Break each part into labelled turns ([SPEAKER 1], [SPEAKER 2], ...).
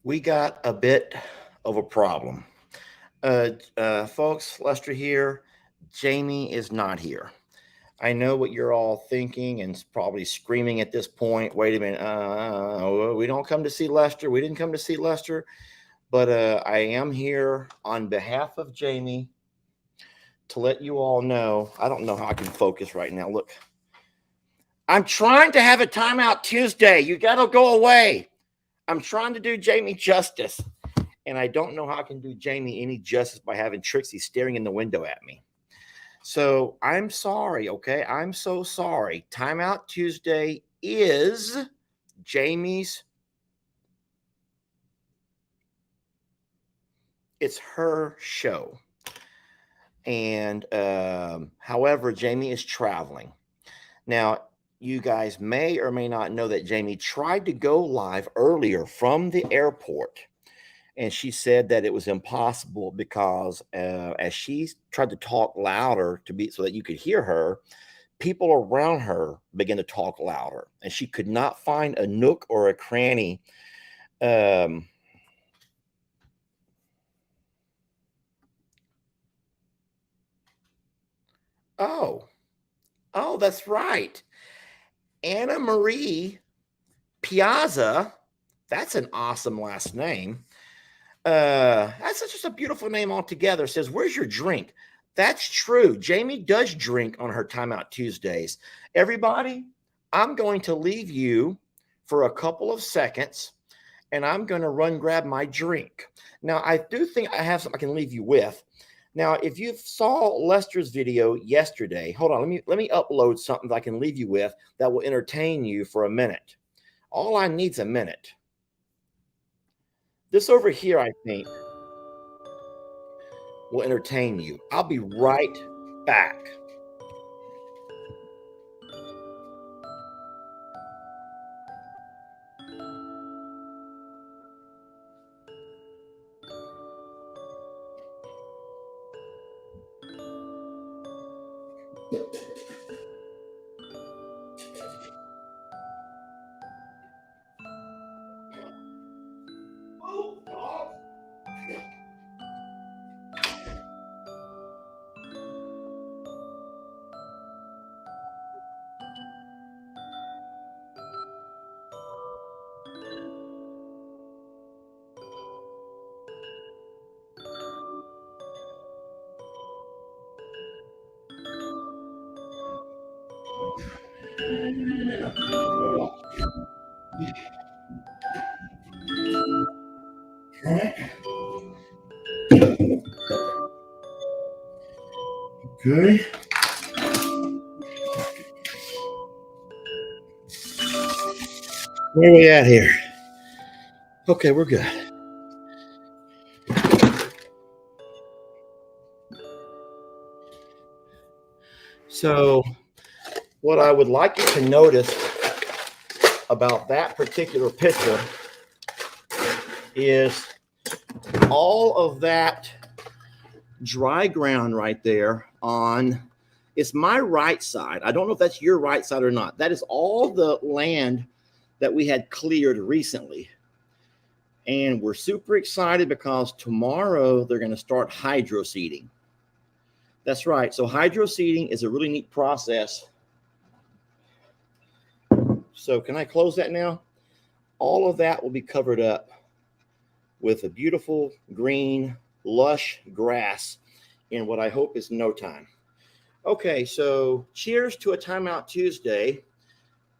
[SPEAKER 1] we got a bit of a problem. Folks, Lester here. Jamie is not here. I know what you're all thinking and probably screaming at this point. Wait a minute. We don't come to see Lester. We didn't come to see Lester. But I am here on behalf of Jamie to let you all know. I don't know how I can focus right now. Look, I'm trying to have a timeout Tuesday. You got to go away. I'm trying to do Jamie justice. And I don't know how I can do Jamie any justice by having Trixie staring in the window at me. So I'm sorry, okay? I'm so sorry. Timeout Tuesday is Jamie's. It's her show. And however, Jamie is traveling. Now, you guys may or may not know that Jamie tried to go live earlier from the airport. And she said that it was impossible because as she tried to talk louder so that you could hear her, people around her began to talk louder, and she could not find a nook or a cranny. Oh, that's right. Anna Marie Piazza. That's an awesome last name. That's just a beautiful name altogether. Says, where's your drink? That's true. Jamie does drink on her Timeout Tuesdays. Everybody, I'm going to leave you for a couple of seconds, and I'm going to run grab my drink. Now, I do think I have something I can leave you with. Now, if you saw Lester's video yesterday, hold on, let me upload something that I can leave you with that will entertain you for a minute. All I need is a minute. This over here, I think, will entertain you. I'll be right back. Okay. Where are we at here? Okay, we're good. So, what I would like you to notice about that particular picture is all of that dry ground right there on, it's my right side. I don't know if that's your right side or not. That is all the land that we had cleared recently. And we're super excited because tomorrow they're going to start hydro seeding. That's right. So hydro seeding is a really neat process. So can I close that now? All of that will be covered up with a beautiful green, lush grass in what I hope is no time. Okay, so cheers to a Timeout Tuesday.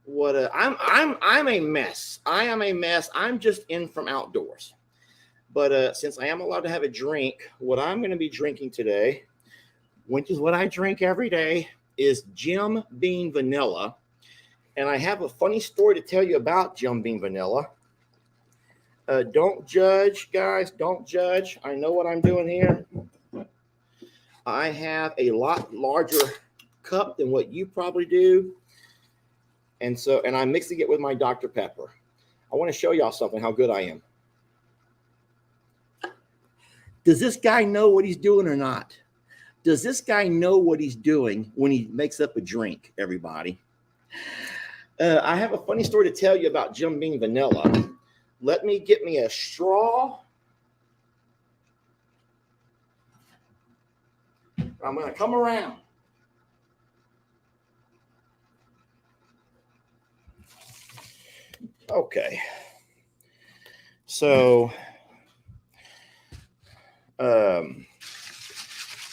[SPEAKER 1] I'm a mess. I am a mess. I'm just in from outdoors. But since I am allowed to have a drink, what I'm going to be drinking today, which is what I drink every day, is Jim Beam Vanilla. And I have a funny story to tell you about Jim Beam Vanilla. Don't judge, guys. Don't judge. I know what I'm doing here. I have a lot larger cup than what you probably do. And I'm mixing it with my Dr. Pepper. I want to show y'all something, how good I am. Does this guy know what he's doing or not? Does this guy know what he's doing when he makes up a drink, everybody? I have a funny story to tell you about Jim Beam Vanilla. Let me get me a straw. I'm going to come around. Okay. So, I'm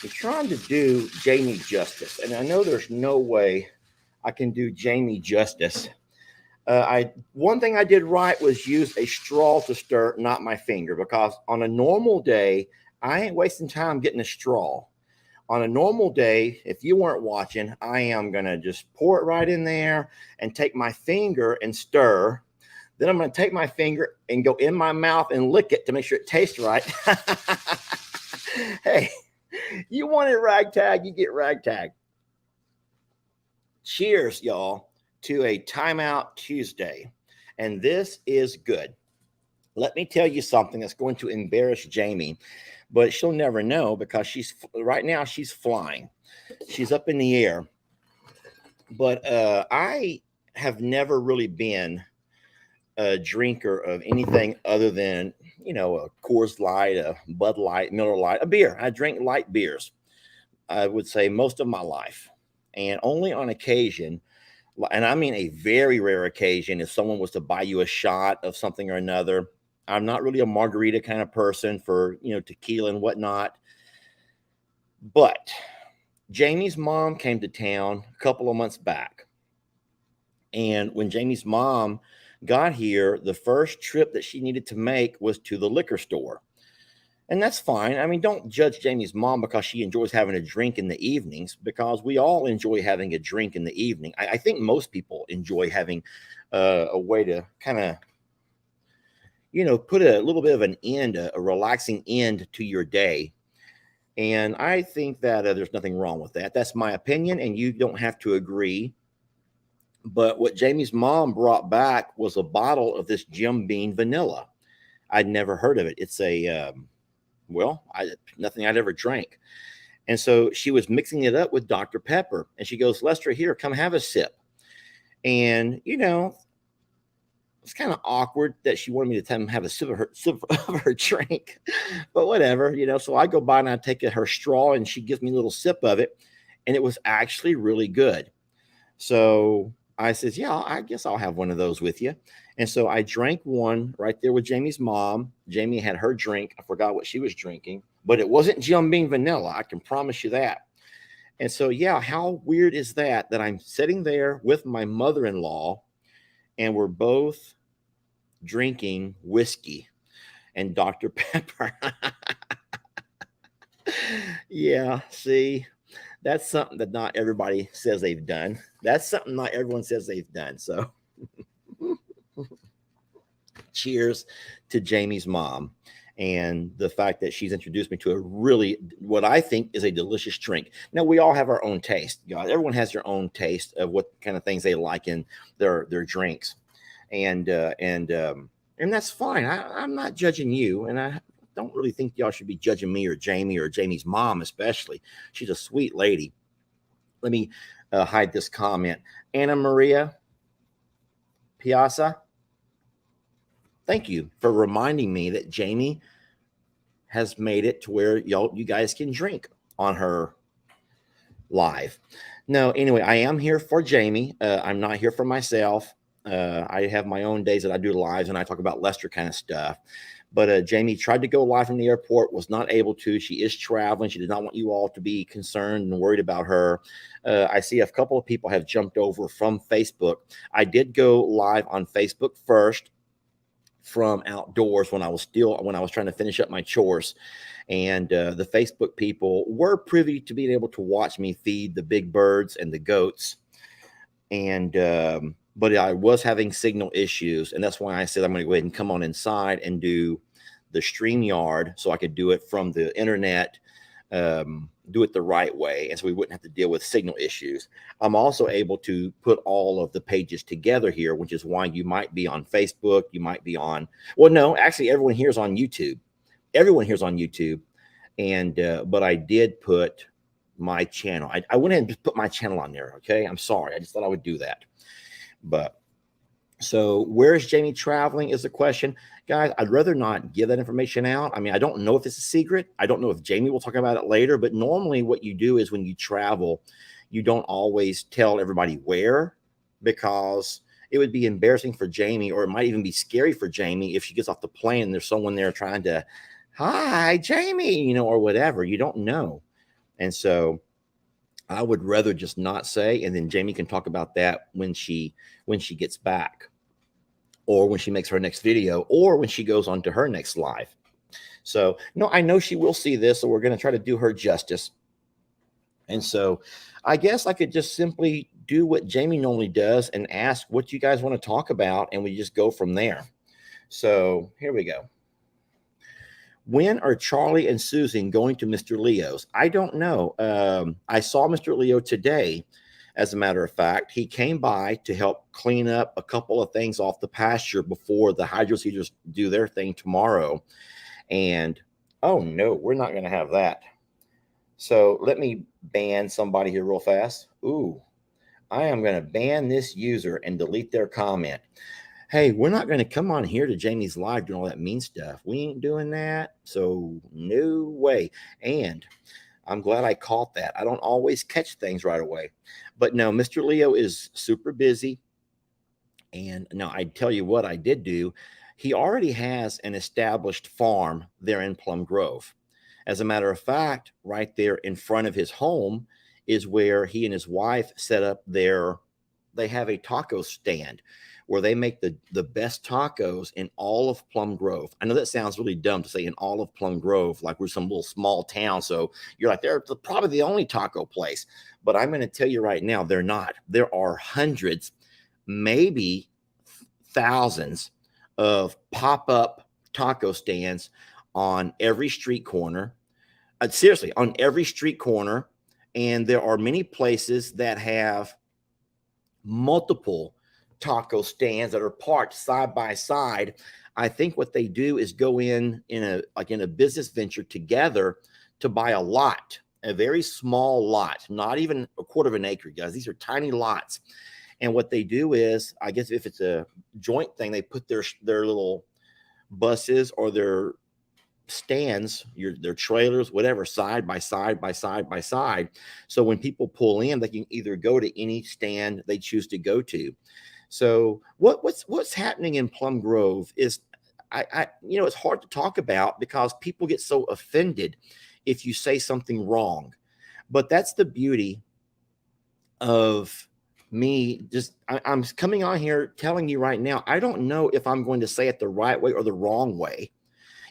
[SPEAKER 1] trying to do Jamie justice, and I know there's no way I can do Jamie justice. One thing I did right was use a straw to stir, not my finger, because on a normal day, I ain't wasting time getting a straw. On a normal day, if you weren't watching, I am going to just pour it right in there and take my finger and stir. Then I'm going to take my finger and go in my mouth and lick it to make sure it tastes right. Hey, you want it ragtag, you get ragtag. Cheers, y'all, to a TimeOut Tuesday. And this is good. Let me tell you something that's going to embarrass Jamie, but she'll never know because right now she's flying. She's up in the air. But I have never really been a drinker of anything other than, a Coors Light, a Bud Light, Miller Light, a beer. I drink light beers, I would say, most of my life. And only on occasion, and I mean a very rare occasion, if someone was to buy you a shot of something or another. I'm not really a margarita kind of person for, tequila and whatnot. But Jamie's mom came to town a couple of months back. And when Jamie's mom got here, the first trip that she needed to make was to the liquor store. And that's fine. I mean, don't judge Jamie's mom because she enjoys having a drink in the evenings, because we all enjoy having a drink in the evening. I think most people enjoy having a way to kind of, put a little bit of an end, a relaxing end to your day. And I think that there's nothing wrong with that. That's my opinion, and you don't have to agree. But what Jamie's mom brought back was a bottle of this Jim Beam vanilla. I'd never heard of it. It's nothing I'd ever drank. And so she was mixing it up with Dr. Pepper. And she goes, Lester, here, come have a sip. And, it's kind of awkward that she wanted me to have a sip of her drink. But whatever, So I go by and I take her straw and she gives me a little sip of it. And it was actually really good. So I says, yeah, I guess I'll have one of those with you. And so I drank one right there with Jamie's mom. Jamie had her drink. I forgot what she was drinking, but it wasn't Jim Beam vanilla. I can promise you that. And so, yeah, how weird is that I'm sitting there with my mother-in-law and we're both drinking whiskey and Dr. Pepper. Yeah, see, that's something that not everybody says they've done. That's something not everyone says they've done. So cheers to Jamie's mom and the fact that she's introduced me to a really, what I think is a delicious drink. Now, we all have our own taste, guys. Everyone has their own taste of what kind of things they like in their drinks. And that's fine. I'm not judging you. And I don't really think y'all should be judging me or Jamie's mom, especially. She's a sweet lady. Let me hide this comment. Anna Maria Piazza, thank you for reminding me that Jamie has made it to where you guys can drink on her live. No, anyway, I am here for Jamie. I'm not here for myself. I have my own days that I do lives and I talk about Lester kind of stuff. But Jamie tried to go live from the airport, was not able to. She is traveling. She did not want you all to be concerned and worried about her. I see a couple of people have jumped over from Facebook. I did go live on Facebook first from outdoors when I was trying to finish up my chores. And the Facebook people were privy to being able to watch me feed the big birds and the goats. And but I was having signal issues, and that's why I said I'm going to go ahead and come on inside and do the StreamYard so I could do it from the internet, do it the right way, and so we wouldn't have to deal with signal issues. I'm also able to put all of the pages together here, which is why you might be on Facebook, you might be on, well, no, actually everyone here is on YouTube. Everyone here is on YouTube, and but I did put my channel. I went ahead and just put my channel on there, okay? I'm sorry. I just thought I would do that. But So where is Jamie traveling is the question. Guys, I'd rather not give that information out. I mean, I don't know if it's a secret. I don't know if Jamie will talk about it later, but normally what you do is when you travel, you don't always tell everybody where, because it would be embarrassing for Jamie, or it might even be scary for Jamie if she gets off the plane and there's someone there trying to, hi, Jamie, or whatever. You don't know. And so I would rather just not say, and then Jamie can talk about that when she gets back, or when she makes her next video, or when she goes on to her next live. So no, I know she will see this, so we're going to try to do her justice. And so I guess I could just simply do what Jamie normally does and ask what you guys want to talk about, and we just go from there. So here we go. When are Charlie and Susan going to Mr. Leo's? I don't know. I saw Mr. Leo today. As a matter of fact, he came by to help clean up a couple of things off the pasture before the hydro seeders do their thing tomorrow. And oh no, we're not going to have that. So let me ban somebody here real fast. Ooh, I am going to ban this user and delete their comment. Hey, we're not going to come on here to Jamie's live doing all that mean stuff. We ain't doing that. So no way. And I'm glad I caught that. I don't always catch things right away. But no, Mr. Leo is super busy. And now I tell you what I did do. He already has an established farm there in Plum Grove. As a matter of fact, right there in front of his home is where he and his wife set up they have a taco stand where they make the best tacos in all of Plum Grove. I know that sounds really dumb to say in all of Plum Grove, like we're some little small town. So you're like, they're probably the only taco place. But I'm going to tell you right now, they're not. There are hundreds, maybe thousands of pop-up taco stands on every street corner. Seriously, on every street corner. And there are many places that have multiple taco stands that are parked side by side. I think what they do is go in a business venture together to buy a lot, a very small lot, not even a quarter of an acre, guys. These are tiny lots. And what they do is, I guess if it's a joint thing, they put their little buses or their stands, their trailers, whatever, side by side by side by side. So when people pull in, they can either go to any stand they choose to go to. So what's happening in Plum Grove is, it's hard to talk about because people get so offended if you say something wrong. But that's the beauty of me. I'm coming on here telling you right now, I don't know if I'm going to say it the right way or the wrong way,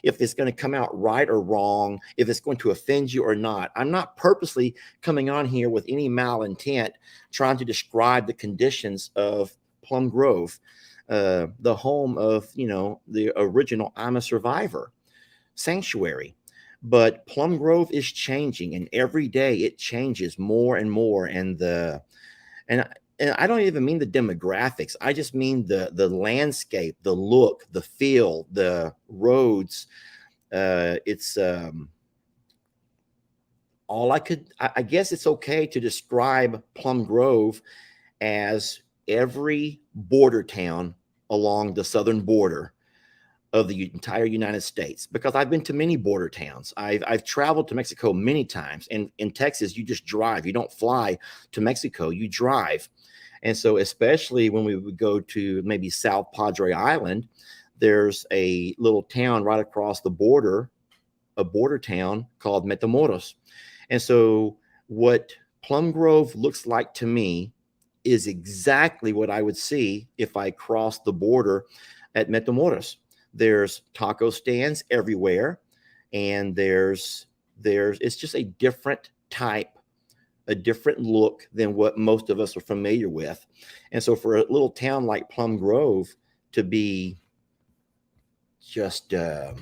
[SPEAKER 1] if it's going to come out right or wrong, if it's going to offend you or not. I'm not purposely coming on here with any malintent trying to describe the conditions of Plum Grove, the home of, the original I'm a Survivor sanctuary. But Plum Grove is changing, and every day it changes more and more. And I don't even mean the demographics. I just mean the landscape, the look, the feel, the roads. It's I guess it's okay to describe Plum Grove as every border town along the southern border of the entire United States, because I've been to many border towns. I've traveled to Mexico many times. And in Texas, you just drive. You don't fly to Mexico, you drive. And so especially when we would go to maybe South Padre Island, there's a little town right across the border, a border town called Matamoros. And so what Plum Grove looks like to me is exactly what I would see if I crossed the border at Matamoros. There's taco stands everywhere, and it's just a different type, a different look than what most of us are familiar with. And so for a little town like Plum Grove to be just I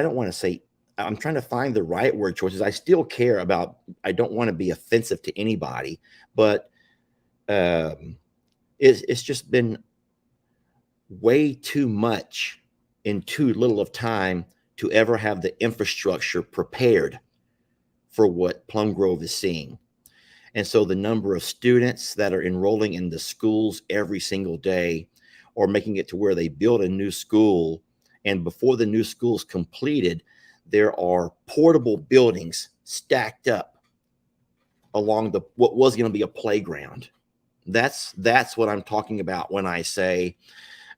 [SPEAKER 1] don't want to say, I'm trying to find the right word choices. I still care about, I don't want to be offensive to anybody, but it's just been way too much in too little of time to ever have the infrastructure prepared for what Plum Grove is seeing. And so the number of students that are enrolling in the schools every single day, or making it to where they build a new school, and before the new school is completed, there are portable buildings stacked up along the what was going to be a playground. That's what I'm talking about when I say.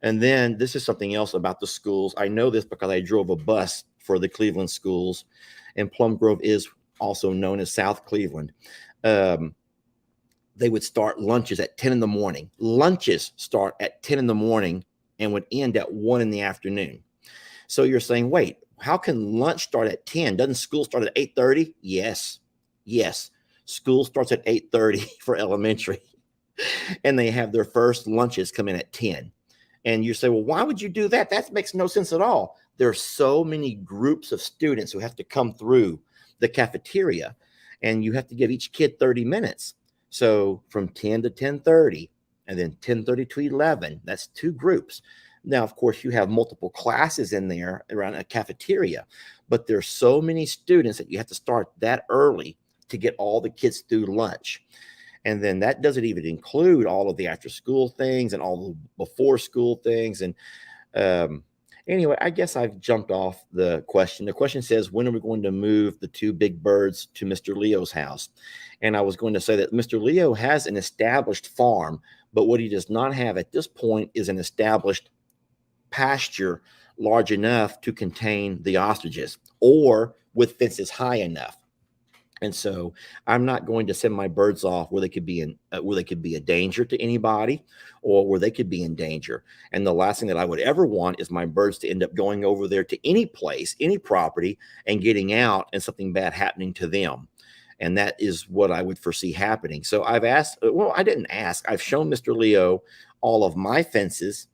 [SPEAKER 1] And then this is something else about the schools. I know this because I drove a bus for the Cleveland schools, and Plum Grove is also known as South Cleveland. They would start lunches at 10 in the morning. Lunches start at 10 in the morning and would end at 1 in the afternoon. So you're saying, wait, how can lunch start at 10? Doesn't school start at 8:30? Yes. School starts at 8:30 for elementary, and they have their first lunches come in at 10. And you say, well, why would you do that? That makes no sense at all. There are so many groups of students who have to come through the cafeteria, and you have to give each kid 30 minutes. So from 10 to 10:30, and then 10:30 to 11, that's 2 groups. Now, of course, you have multiple classes in there around a cafeteria, but there's so many students that you have to start that early to get all the kids through lunch. And then that doesn't even include all of the after school things and all the before school things. And anyway, I guess I've jumped off the question. The question says, when are we going to move the 2 big birds to Mr. Leo's house? And I was going to say that Mr. Leo has an established farm, but what he does not have at this point is an established pasture large enough to contain the ostriches, or with fences high enough. And so I'm not going to send my birds off where they could be a danger to anybody, or where they could be in danger. And the last thing that I would ever want is my birds to end up going over there to any place, any property, and getting out and something bad happening to them. And that is what I would foresee happening. So I've asked, well, I didn't ask. I've shown Mr. Leo all of my fences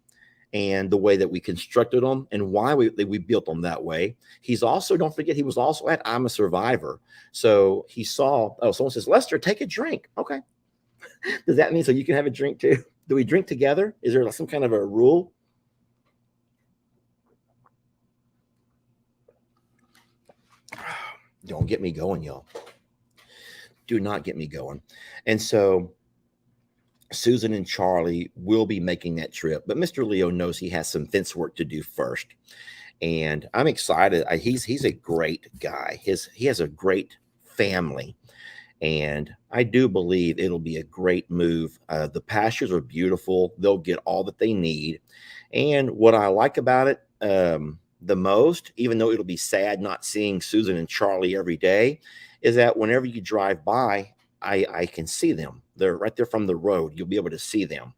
[SPEAKER 1] and the way that we constructed them and why we built them that way. He's also, don't forget, he was also at I'm a Survivor. So he saw, oh, someone says, Lester, take a drink. Okay. Does that mean so you can have a drink too? Do we drink together? Is there some kind of a rule? Don't get me going, y'all. Do not get me going. And so Susan and Charlie will be making that trip, but Mr. Leo knows he has some fence work to do first. And I'm excited. He's a great guy. He has a great family, and I do believe it'll be a great move. The pastures are beautiful. They'll get all that they need. And what I like about it the most, even though it'll be sad not seeing Susan and Charlie every day, is that whenever you drive by, I can see them. They're right there from the road. You'll be able to see them.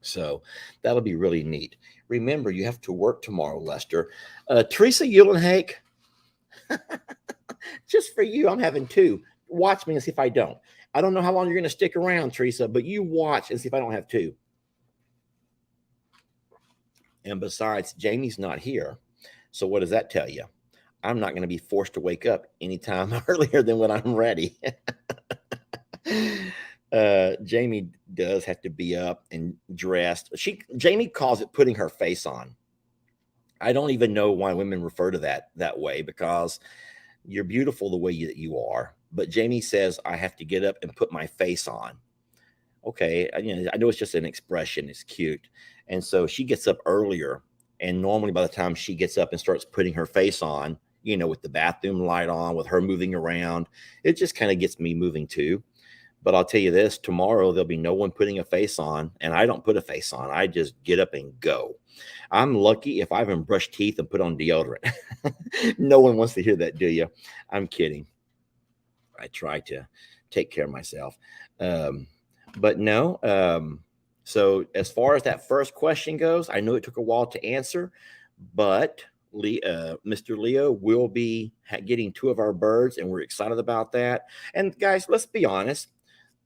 [SPEAKER 1] So that'll be really neat. Remember, you have to work tomorrow, Lester. Teresa Eulenhake, just for you, I'm having 2. Watch me and see if I don't. I don't know how long you're going to stick around, Teresa, but you watch and see if I don't have 2. And besides, Jamie's not here. So what does that tell you? I'm not going to be forced to wake up anytime earlier than when I'm ready. Jamie does have to be up and dressed. Jamie calls it putting her face on. I don't even know why women refer to that way, because you're beautiful the way you are. But Jamie says I have to get up and put my face on. Okay, I know it's just an expression. It's cute. And so she gets up earlier, and normally by the time she gets up and starts putting her face on, with the bathroom light on, with her moving around, it just kind of gets me moving too. But I'll tell you this, tomorrow there'll be no one putting a face on, and I don't put a face on. I just get up and go. I'm lucky if I haven't brushed teeth and put on deodorant. No one wants to hear that, do you? I'm kidding. I try to take care of myself. But no. So as far as that first question goes, I know it took a while to answer, but Mr. Leo will be getting 2 of our birds, and we're excited about that. And guys, let's be honest.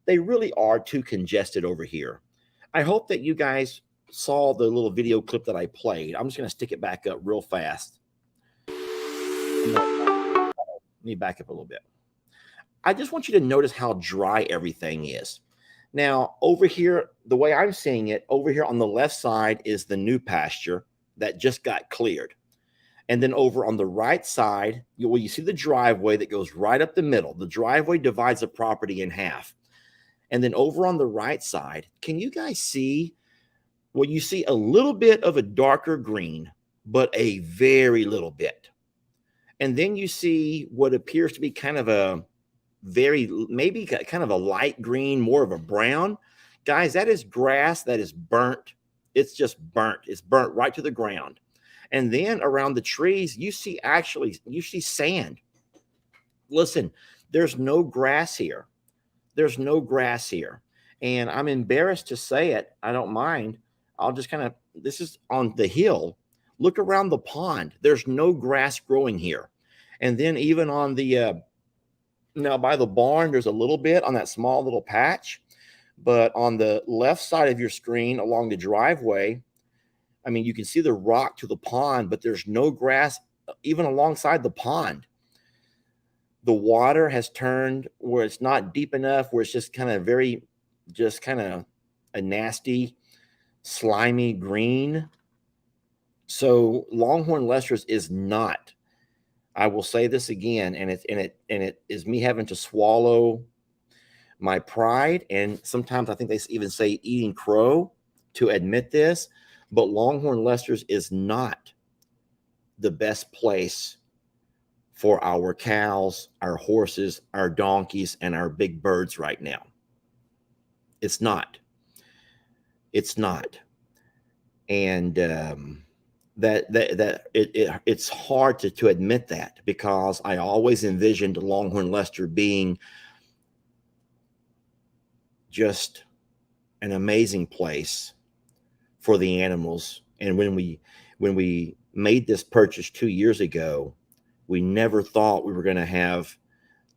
[SPEAKER 1] They really are too congested over here. I hope that you guys saw the little video clip that I played. I'm just going to stick it back up real fast. Let me back up a little bit. I just want you to notice how dry everything is. Now, over here, the way I'm seeing it, over here on the left side is the new pasture that just got cleared. And then over on the right side, you see the driveway that goes right up the middle. The driveway divides the property in half. And then over on the right side, can you guys see? Well, you see a little bit of a darker green, but a very little bit. And then you see what appears to be kind of a maybe kind of a light green, more of a brown. Guys, that is grass that is burnt. It's just burnt. It's burnt right to the ground. And then around the trees, you see sand. Listen, there's no grass here. There's no grass here. And I'm embarrassed to say it. I don't mind. I'll just kind of, this is on the hill. Look around the pond. There's no grass growing here. And then even on the, now by the barn, there's a little bit on that small little patch. But on the left side of your screen along the driveway, I mean, you can see the rock to the pond, but there's no grass even alongside the pond. The water has turned where it's not deep enough, where it's just kind of a nasty, slimy green. So Longhorn Lester's is not. I will say this again, and it is me having to swallow my pride, and sometimes I think they even say eating crow to admit this, but Longhorn Lester's is not the best place for our cows, our horses, our donkeys, and our big birds right now. It's not. It's not. And it's hard to admit that, because I always envisioned Longhorn Lester being just an amazing place for the animals. And when we made this purchase 2 years ago, we never thought we were going to have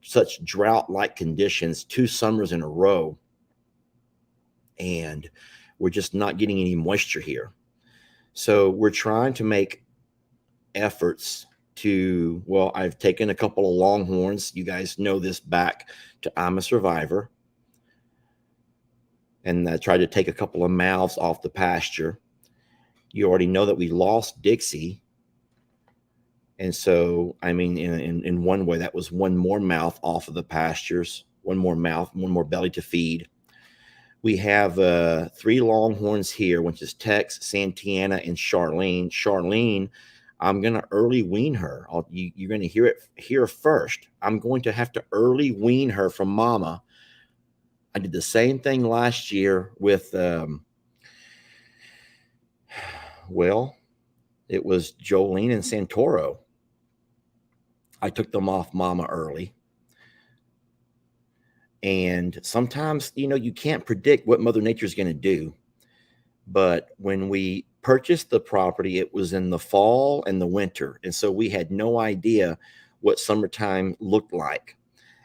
[SPEAKER 1] such drought-like conditions 2 summers in a row. And we're just not getting any moisture here. So we're trying to make efforts to, well, I've taken a couple of Longhorns. You guys know this, back to I'm a Survivor. And I tried to take a couple of mouths off the pasture. You already know that we lost Dixie. And so, I mean, in one way, that was one more mouth off of the pastures, one more mouth, one more belly to feed. We have 3 Longhorns here, which is Tex, Santana, and Charlene. Charlene, I'm going to early wean her. You're going to hear it here first. I'm going to have to early wean her from Mama. I did the same thing last year with, well, it was Jolene and Santoro. I took them off Mama early. And sometimes, you can't predict what Mother Nature is going to do. But when we purchased the property, it was in the fall and the winter. And so we had no idea what summertime looked like.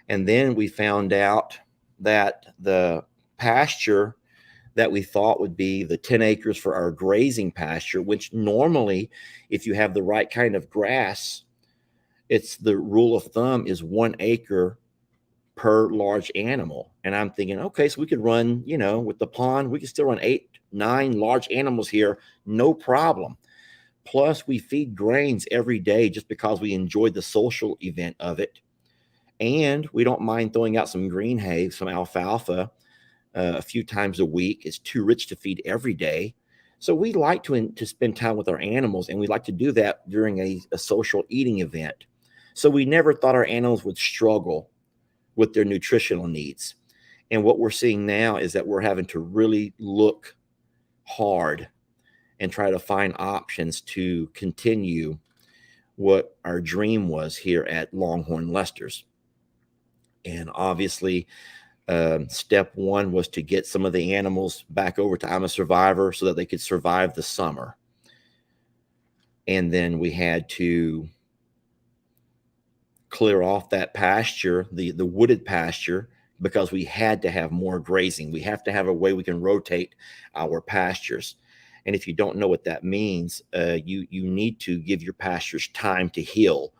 [SPEAKER 1] And then we found out that the pasture that we thought would be the 10 acres for our grazing pasture, which normally, if you have the right kind of grass, it's the rule of thumb is 1 acre per large animal. And I'm thinking, okay, so we could run, with the pond, we could still run 8, 9 large animals here, no problem. Plus we feed grains every day just because we enjoy the social event of it. And we don't mind throwing out some green hay, some alfalfa a few times a week. It's too rich to feed every day. So we like to spend time with our animals, and we like to do that during a social eating event. So we never thought our animals would struggle with their nutritional needs. And what we're seeing now is that we're having to really look hard and try to find options to continue what our dream was here at Longhorn Lester's. And obviously, step 1 was to get some of the animals back over to I'm a Survivor so that they could survive the summer. And then we had to clear off that pasture, the wooded pasture, because we had to have more grazing. We have to have a way we can rotate our pastures. And if you don't know what that means, you need to give your pastures time to heal.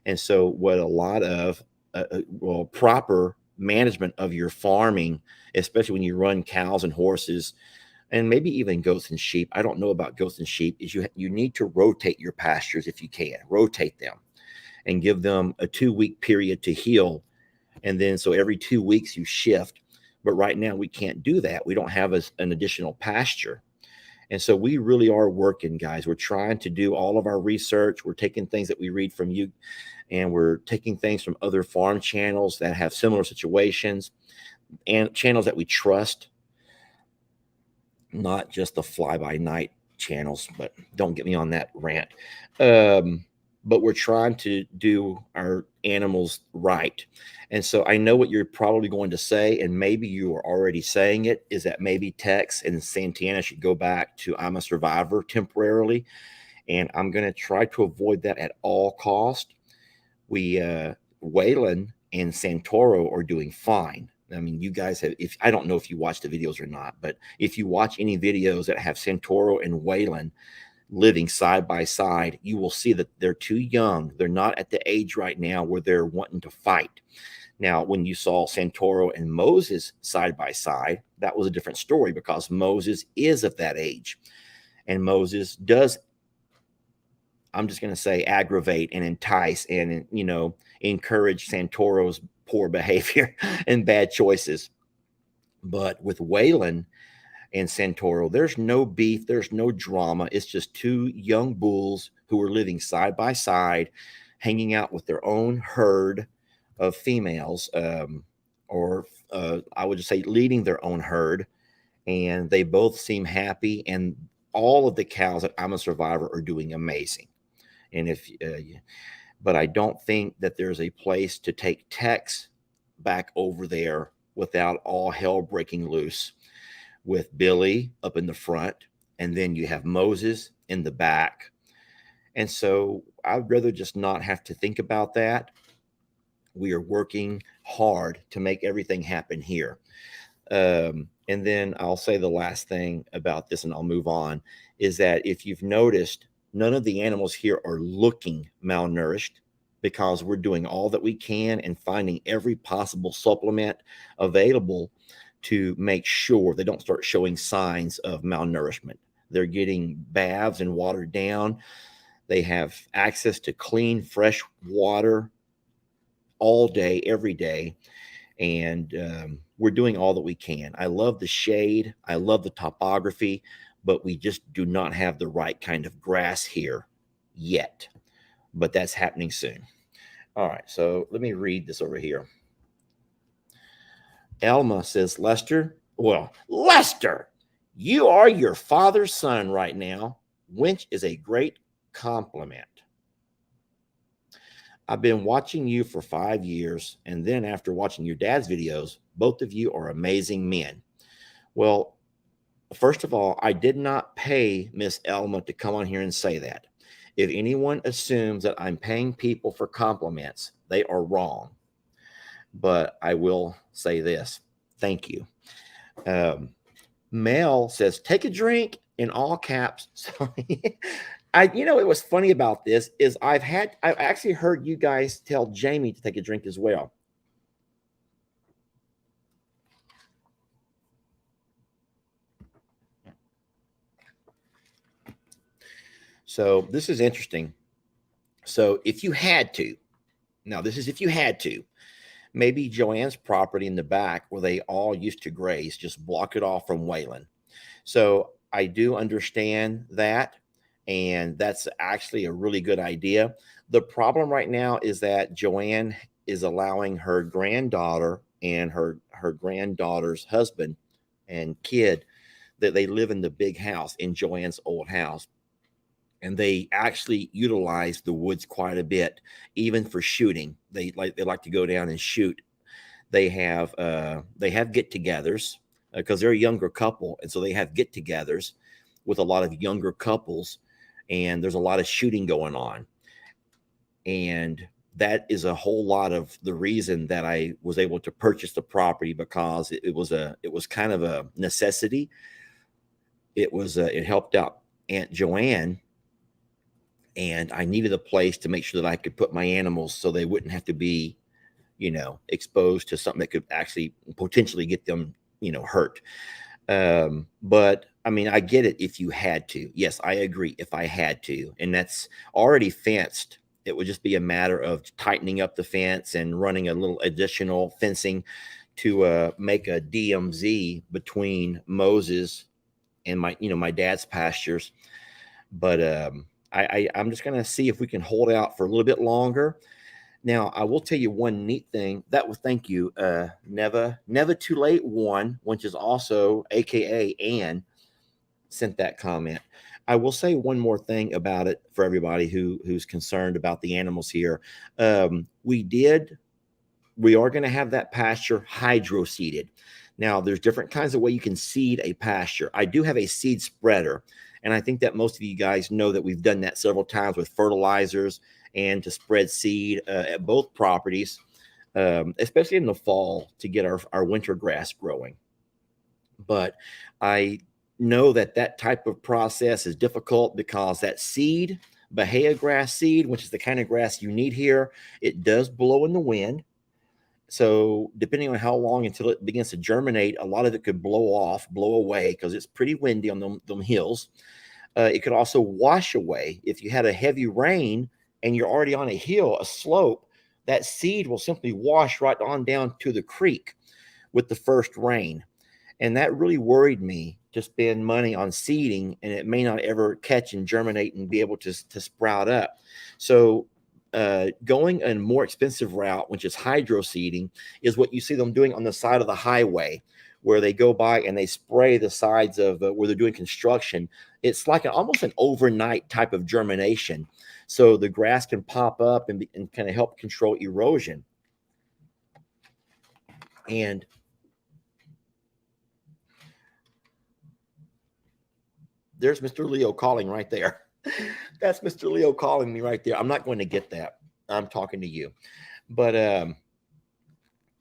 [SPEAKER 1] And so what a lot of proper management of your farming, especially when you run cows and horses, and maybe even goats and sheep. I don't know about goats and sheep. Is you need to rotate your pastures if you can. Rotate them and give them a 2-week period to heal. And then so every 2 weeks you shift. But right now we can't do that. We don't have an additional pasture. And so we really are working, guys. We're trying to do all of our research. We're taking things that we read from you, and we're taking things from other farm channels that have similar situations and channels that we trust, not just the fly-by-night channels, but don't get me on that rant. But we're trying to do our animals right. And so I know what you're probably going to say, and maybe you are already saying it, is that maybe Tex and Santana should go back to I'm a Survivor temporarily. And I'm going to try to avoid that at all cost. Waylon and Santoro are doing fine. I mean, you guys have, if I don't know if you watch the videos or not, but if you watch any videos that have Santoro and Waylon living side by side, you will see that they're too young. They're not at the age right now where they're wanting to fight. Now, when you saw Santoro and Moses side by side, that was a different story because Moses is of that age. And Moses does, I'm just going to say, aggravate and entice and, encourage Santoro's poor behavior and bad choices. But with Waylon and Santoro, there's no beef, there's no drama. It's just two young bulls who are living side by side, hanging out with their own herd of females, or I would just say leading their own herd. And they both seem happy. And all of the cows that I'm a Survivor are doing amazing. And but I don't think that there's a place to take Tex back over there without all hell breaking loose, with Billy up in the front, and then you have Moses in the back. And so I'd rather just not have to think about that. We are working hard to make everything happen here. And then I'll say the last thing about this, and I'll move on, is that if you've noticed, none of the animals here are looking malnourished because we're doing all that we can and finding every possible supplement available to make sure they don't start showing signs of malnourishment. They're getting baths and watered down. They have access to clean, fresh water all day, every day. And we're doing all that we can. I love the shade. I love the topography, but we just do not have the right kind of grass here yet. But that's happening soon. All right, so let me read this over here. Elma says, Lester, you are your father's son right now, which is a great compliment. I've been watching you for 5 years, and then after watching your dad's videos, both of you are amazing men. Well, first of all, I did not pay Miss Elma to come on here and say that. If anyone assumes that I'm paying people for compliments, they are wrong. But I will say this. Thank you. Mel says, take a drink, in all caps. So it was funny about this is I've actually heard you guys tell Jamie to take a drink as well. So this is interesting. So if you had to, now this is if you had to, maybe Joanne's property in the back where they all used to graze, just block it off from Waylon. So I do understand that. And that's actually a really good idea. The problem right now is that Joanne is allowing her granddaughter and her granddaughter's husband and kid that they live in the big house in Joanne's old house. And they actually utilize the woods quite a bit, even for shooting. They like to go down and shoot. They have get-togethers because they're a younger couple, and so they have get-togethers with a lot of younger couples, and there's a lot of shooting going on. And that is a whole lot of the reason that I was able to purchase the property, because it was kind of a necessity. It helped out Aunt Joanne, and I needed a place to make sure that I could put my animals so they wouldn't have to be, exposed to something that could actually potentially get them, hurt. But I mean, I get it if you had to. Yes, I agree if I had to. And that's already fenced. It would just be a matter of tightening up the fence and running a little additional fencing to make a DMZ between Moses and my dad's pastures. But I'm just going to see if we can hold out for a little bit longer. Now, I will tell you one neat thing. That was, thank you, Never Too Late one, which is also AKA Ann, sent that comment. I will say one more thing about it for everybody who's concerned about the animals here. We are going to have that pasture hydro seeded. Now, there's different kinds of way you can seed a pasture. I do have a seed spreader, and I think that most of you guys know that we've done that several times with fertilizers and to spread seed at both properties, especially in the fall to get our winter grass growing. But I know that type of process is difficult because that seed, Bahia grass seed, which is the kind of grass you need here, it does blow in the wind. So depending on how long until it begins to germinate, a lot of it could blow away because it's pretty windy on them hills. It could also wash away. If you had a heavy rain and you're already on a hill, a slope, that seed will simply wash right on down to the creek with the first rain. And that really worried me to spend money on seeding, and it may not ever catch and germinate and be able to sprout up. So going a more expensive route, which is hydro seeding, is what you see them doing on the side of the highway, where they go by and they spray the sides of where they're doing construction. It's like almost an overnight type of germination. So the grass can pop up and kind of help control erosion. And there's Mr. Leo calling right there. That's Mr. Leo calling me right there. I'm not going to get that. I'm talking to you. But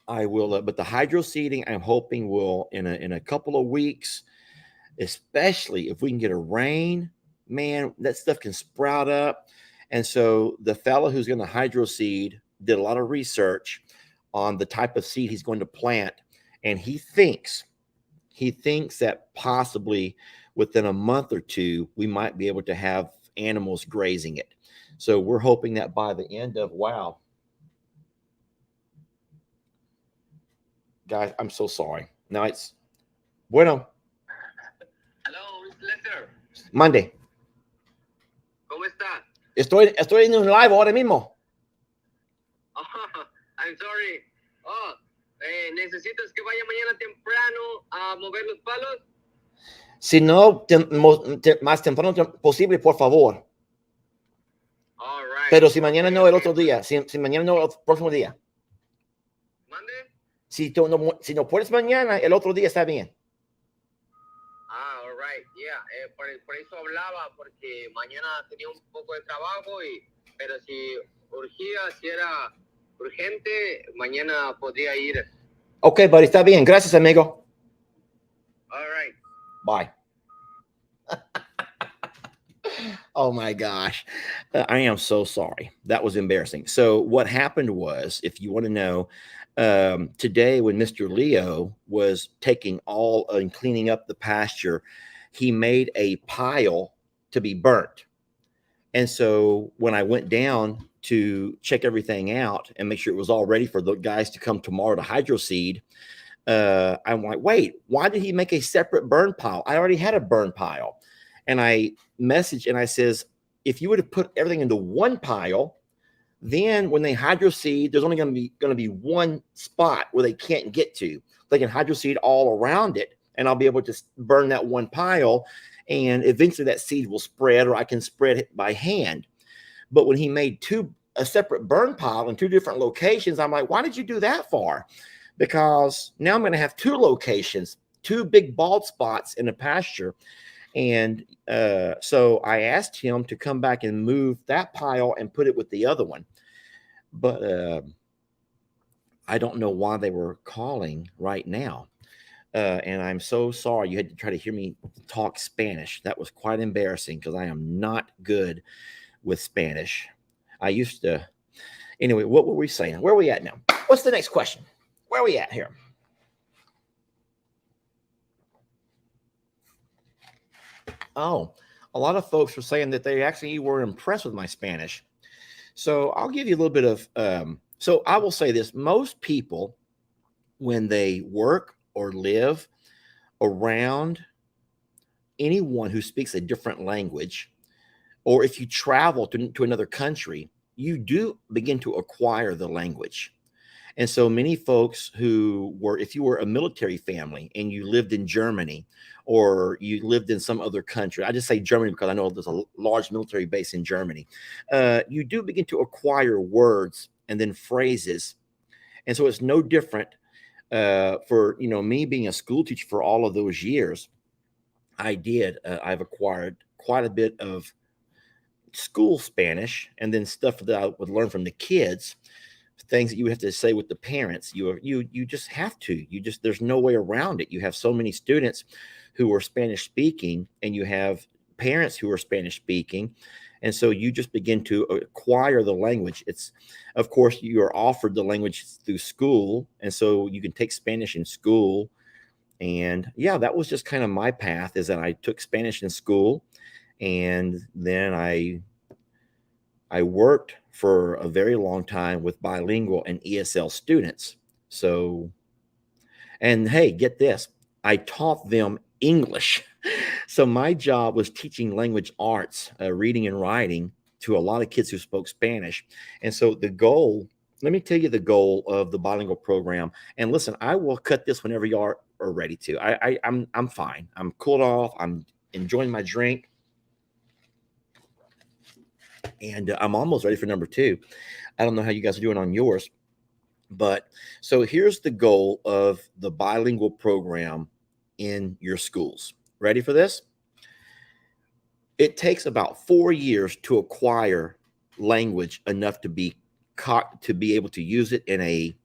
[SPEAKER 1] I will. But the hydro seeding, I'm hoping will in a couple of weeks, especially if we can get a rain, man, that stuff can sprout up. And so the fellow who's going to hydro seed did a lot of research on the type of seed he's going to plant, and he thinks that possibly within a month or two we might be able to have animals grazing it. So we're hoping that by the end of guys, I'm so sorry. Now it's Bueno.
[SPEAKER 2] Hello, Mr. Lester.
[SPEAKER 1] Monday.
[SPEAKER 2] ¿Cómo está?
[SPEAKER 1] Estoy en un live ahora mismo.
[SPEAKER 2] Oh, I'm sorry. Oh, ¿necesitas que vaya mañana temprano a mover los palos?
[SPEAKER 1] Si no, más temprano posible, por favor.
[SPEAKER 2] All right.
[SPEAKER 1] Pero si mañana no, el otro día. Si mañana no, el próximo día.
[SPEAKER 2] ¿Mande?
[SPEAKER 1] Si no puedes mañana, el otro día está bien.
[SPEAKER 2] All right. Yeah. Por eso hablaba, porque mañana tenía un poco de trabajo, pero si urgía, si era urgente, mañana podría ir.
[SPEAKER 1] Ok, buddy, está bien. Gracias, amigo.
[SPEAKER 2] All right.
[SPEAKER 1] Bye. Oh my gosh. I am so sorry. That was embarrassing. So what happened was, if you want to know, today when Mr. Leo was taking all and cleaning up the pasture, he made a pile to be burnt. And so when I went down to check everything out and make sure it was all ready for the guys to come tomorrow to hydro seed, I'm like, wait, why did he make a separate burn pile? I already had a burn pile. And I messaged and I says, if you would have put everything into one pile, then when they hydro seed, there's only going to be one spot where they can't get to. They can hydro seed all around it, and I'll be able to burn that one pile, and eventually that seed will spread, or I can spread it by hand. But when he made a separate burn pile in two different locations, I'm like, why did you do that for? Because now I'm going to have two locations, two big bald spots in the pasture. And so I asked him to come back and move that pile and put it with the other one. But I don't know why they were calling right now. And I'm so sorry you had to try to hear me talk Spanish. That was quite embarrassing because I am not good with Spanish. I used to. Anyway, what were we saying? Where are we at now? What's the next question? Where are we at here? Oh, a lot of folks were saying that they actually were impressed with my Spanish. So I'll give you a little bit of, so I will say this. Most people when they work or live around anyone who speaks a different language, or if you travel to another country, you do begin to acquire the language. And so many folks who were, if you were a military family and you lived in Germany or you lived in some other country, I just say Germany because I know there's a large military base in Germany, you do begin to acquire words and then phrases. And so it's no different for, me being a school teacher for all of those years. I've acquired quite a bit of school Spanish and then stuff that I would learn from the kids, things that you have to say with the parents. You just have to. There's no way around it. You have so many students who are Spanish speaking, and you have parents who are Spanish speaking, and so you just begin to acquire the language. It's, of course, you are offered the language through school, and so you can take Spanish in school. And yeah, that was just kind of my path, is that I took Spanish in school, and then I worked for a very long time with bilingual and ESL students. So, and hey, get this, I taught them English. So my job was teaching language arts, reading and writing, to a lot of kids who spoke Spanish. And so the goal, let me tell you the goal of the bilingual program. And listen, I will cut this whenever you are ready to. I'm fine. I'm cooled off. I'm enjoying my drink. And I'm almost ready for number two. I don't know how you guys are doing on yours, but so here's the goal of the bilingual program in your schools. Ready for this? It takes about 4 years to acquire language enough to be able to use it in a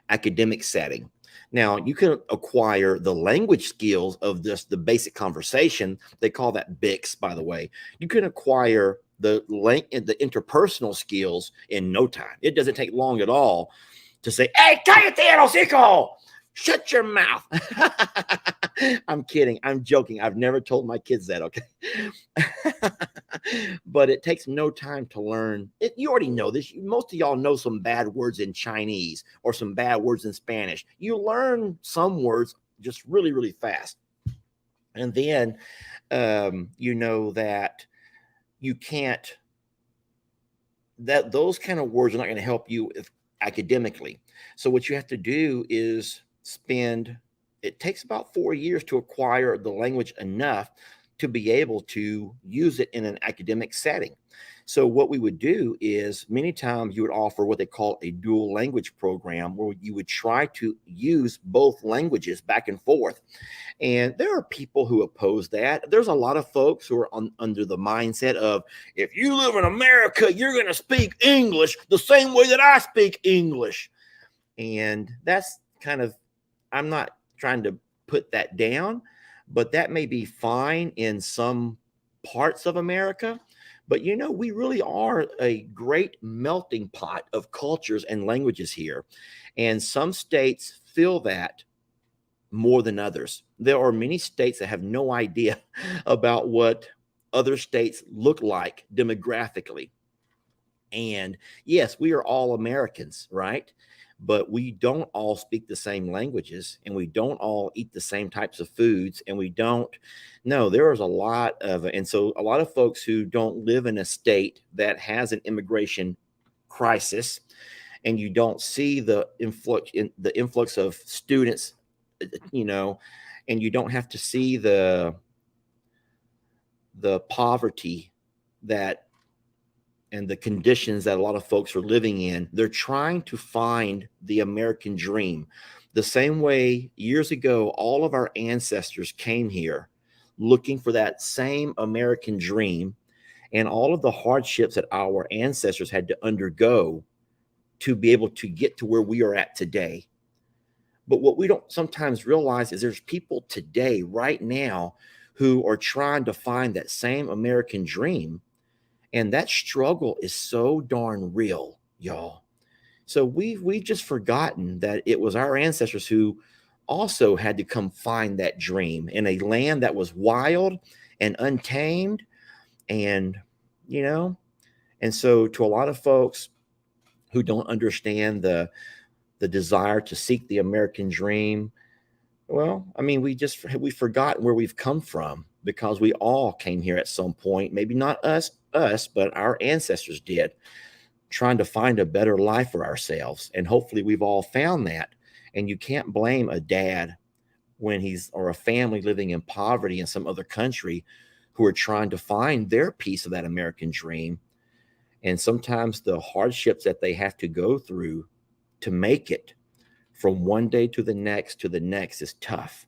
[SPEAKER 1] academic setting. Now, you can acquire the language skills of the basic conversation. They call that BICS, by the way. You can acquire the interpersonal skills in no time. It doesn't take long at all to say, "Hey, cállate, hocico! Shut your mouth." I'm kidding. I'm joking. I've never told my kids that, okay? But it takes no time to learn. You already know this. Most of y'all know some bad words in Chinese or some bad words in Spanish. You learn some words just really, really fast. And then you know that you can't, that those kind of words are not going to help you academically. So what you have to do is it takes about 4 years to acquire the language enough to be able to use it in an academic setting. So what we would do is many times you would offer what they call a dual language program, where you would try to use both languages back and forth. And there are people who oppose that. There's a lot of folks who are under the mindset of, if you live in America, you're going to speak English the same way that I speak English. And that's kind of, I'm not trying to put that down, but that may be fine in some parts of America. But we really are a great melting pot of cultures and languages here. And some states feel that more than others. There are many states that have no idea about what other states look like demographically. And yes, we are all Americans, right? But we don't all speak the same languages, and we don't all eat the same types of foods, and we don't. No, there is a lot of, and so a lot of folks who don't live in a state that has an immigration crisis, and you don't see the influx of students, and you don't have to see the poverty that and the conditions that a lot of folks are living in. They're trying to find the American dream. The same way years ago, all of our ancestors came here looking for that same American dream, and all of the hardships that our ancestors had to undergo to be able to get to where we are at today. But what we don't sometimes realize is there's people today, right now, who are trying to find that same American dream. And that struggle is so darn real, y'all. So we've just forgotten that it was our ancestors who also had to come find that dream in a land that was wild and untamed. And, and so to a lot of folks who don't understand the desire to seek the American dream. Well, I mean, we've forgotten where we've come from, because we all came here at some point, maybe not us, but our ancestors did, trying to find a better life for ourselves. And hopefully we've all found that. And you can't blame a dad or a family living in poverty in some other country who are trying to find their piece of that American dream. And sometimes the hardships that they have to go through to make it from one day to the next is tough.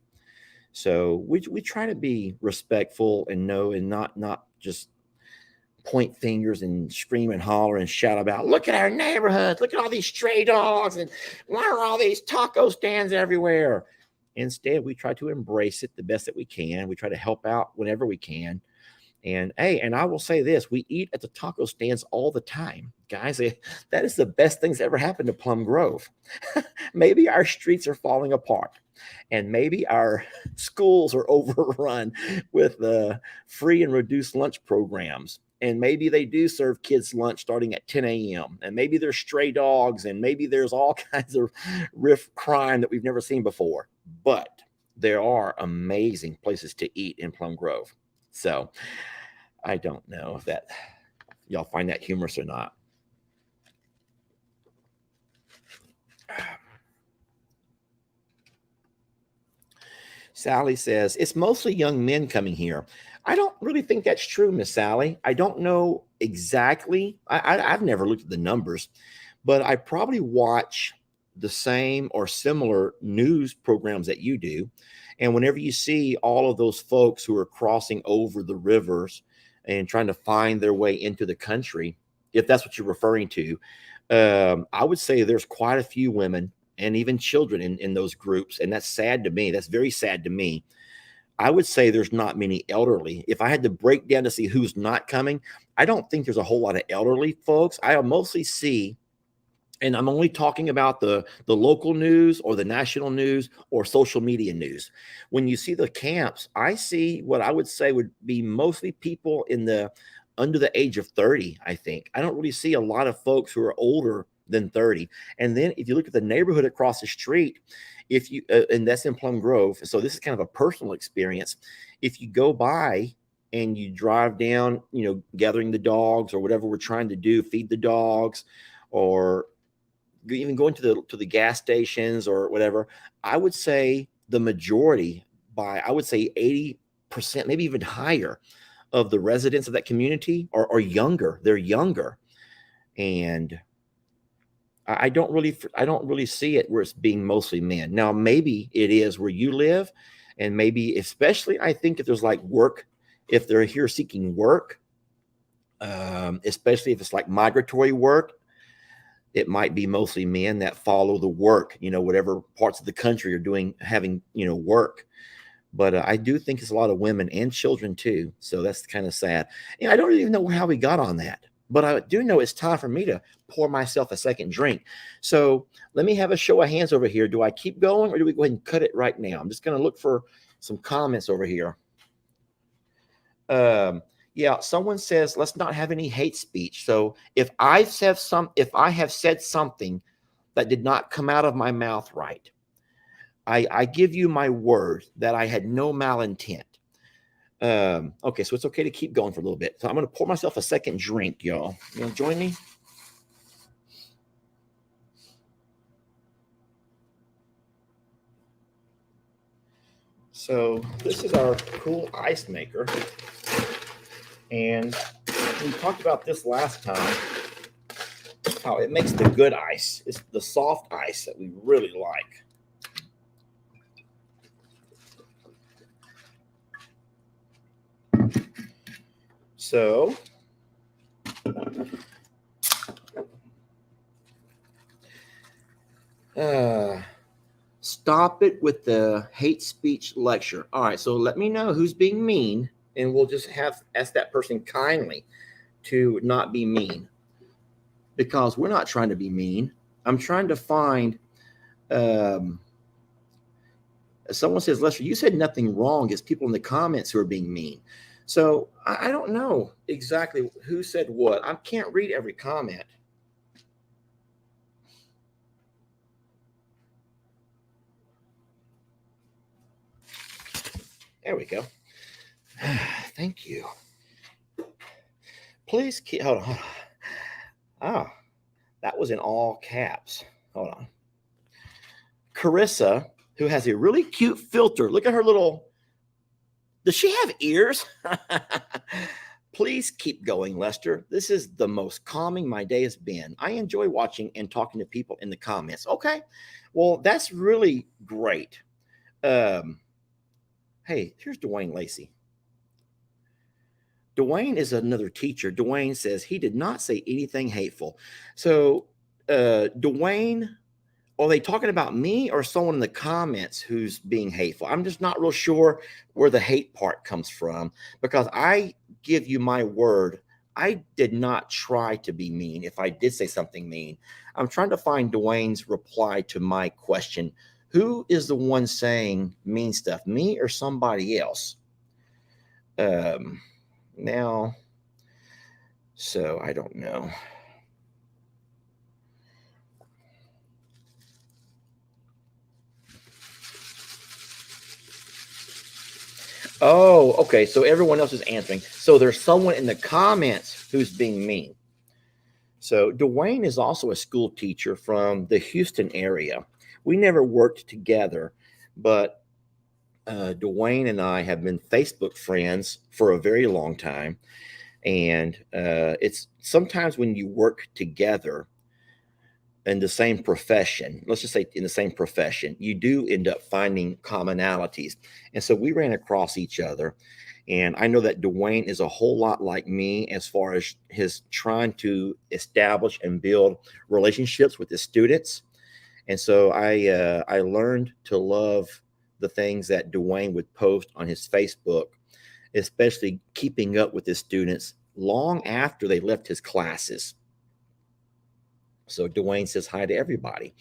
[SPEAKER 1] So we try to be respectful and know, and not just point fingers and scream and holler and shout about, look at our neighborhoods, look at all these stray dogs, and why are all these taco stands everywhere? Instead, we try to embrace it the best that we can. We try to help out whenever we can. And hey, and I will say this, we eat at the taco stands all the time. Guys, that is the best things that ever happened to Plum Grove. Maybe our streets are falling apart, and maybe our schools are overrun with free and reduced lunch programs. And maybe they do serve kids lunch starting at 10 a.m. And maybe there's stray dogs, and maybe there's all kinds of riff crime that we've never seen before. But there are amazing places to eat in Plum Grove. So I don't know if that y'all find that humorous or not. Sally says, it's mostly young men coming here. I don't really think that's true, Miss Sally. I don't know exactly. I've never looked at the numbers, but I probably watch the same or similar news programs that you do. And whenever you see all of those folks who are crossing over the rivers and trying to find their way into the country, if that's what you're referring to, I would say there's quite a few women and even children in those groups. And that's sad to me. That's very sad to me. I would say there's not many elderly. If I had to break down to see who's not coming, I don't think there's a whole lot of elderly folks. I mostly see, and I'm only talking about the local news or the national news or social media news. When you see the camps, I see what I would say would be mostly people under the age of 30, I think. I don't really see a lot of folks who are older than 30. And then if you look at the neighborhood across the street, and that's in Plum Grove, so this is kind of a personal experience. If you go by and you drive down, gathering the dogs or whatever we're trying to do, feed the dogs, or even going to the gas stations or whatever, I would say the majority, I would say 80%, maybe even higher, of the residents of that community are younger. They're younger. And I don't really see it where it's being mostly men. Now, maybe it is where you live, and maybe especially, I think if there's like work, if they're here seeking work, especially if it's like migratory work, it might be mostly men that follow the work, whatever parts of the country are having work. But I do think it's a lot of women and children too. So that's kind of sad. And I don't even know how we got on that. But I do know it's time for me to pour myself a second drink. So let me have a show of hands over here. Do I keep going, or do we go ahead and cut it right now? I'm just going to look for some comments over here. Yeah, someone says, let's not have any hate speech. So if I have said something that did not come out of my mouth right, I give you my word that I had no malintent. Okay, so it's okay to keep going for a little bit. So I'm going to pour myself a second drink, y'all. You want to join me? So this is our cool ice maker. And we talked about this last time, how it makes the good ice. It's the soft ice that we really like. So stop it with the hate speech lecture. All right, so let me know who's being mean, and we'll just ask that person kindly to not be mean, because we're not trying to be mean. I'm trying to find someone says, Lester, you said nothing wrong. It's people in the comments who are being mean. So I don't know exactly who said what. I can't read every comment. There we go. Thank you. Please keep, hold on. Ah, that was in all caps. Hold on. Carissa, who has a really cute filter. Look at her little, does she have ears? Please keep going, Lester. This is the most calming my day has been. I enjoy watching and talking to people in the comments. Okay. Well, that's really great. Hey, here's Dwayne Lacey. Dwayne is another teacher. Dwayne says he did not say anything hateful. So, Dwayne, are they talking about me or someone in the comments who's being hateful? I'm just not real sure where the hate part comes from, because I give you my word, I did not try to be mean. If I did say something mean, I'm trying to find Dwayne's reply to my question. Who is the one saying mean stuff, me or somebody else? Now, so I don't know. Oh, okay. So everyone else is answering. So there's someone in the comments who's being mean. So Dwayne is also a school teacher from the Houston area. We never worked together, but Dwayne and I have been Facebook friends for a very long time. And it's sometimes when you work together in the same profession, let's just say in the same profession, you do end up finding commonalities. And so we ran across each other. And I know that Dwayne is a whole lot like me as far as his trying to establish and build relationships with his students. And so I learned to love the things that Dwayne would post on his Facebook, especially keeping up with his students long after they left his classes. So Dwayne says hi to everybody.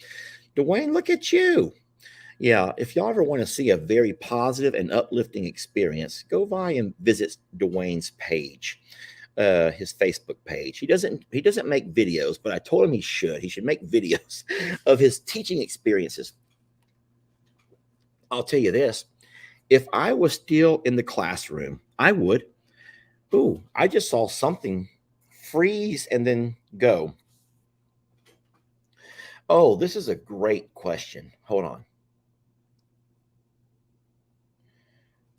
[SPEAKER 1] Dwayne, look at you. Yeah, if y'all ever want to see a very positive and uplifting experience, go by and visit Dwayne's page, his Facebook page. He doesn't make videos, but I told him he should. He should make videos of his teaching experiences. I'll tell you this. If I was still in the classroom, I would. Ooh, I just saw something freeze and then go. Oh, this is a great question. Hold on.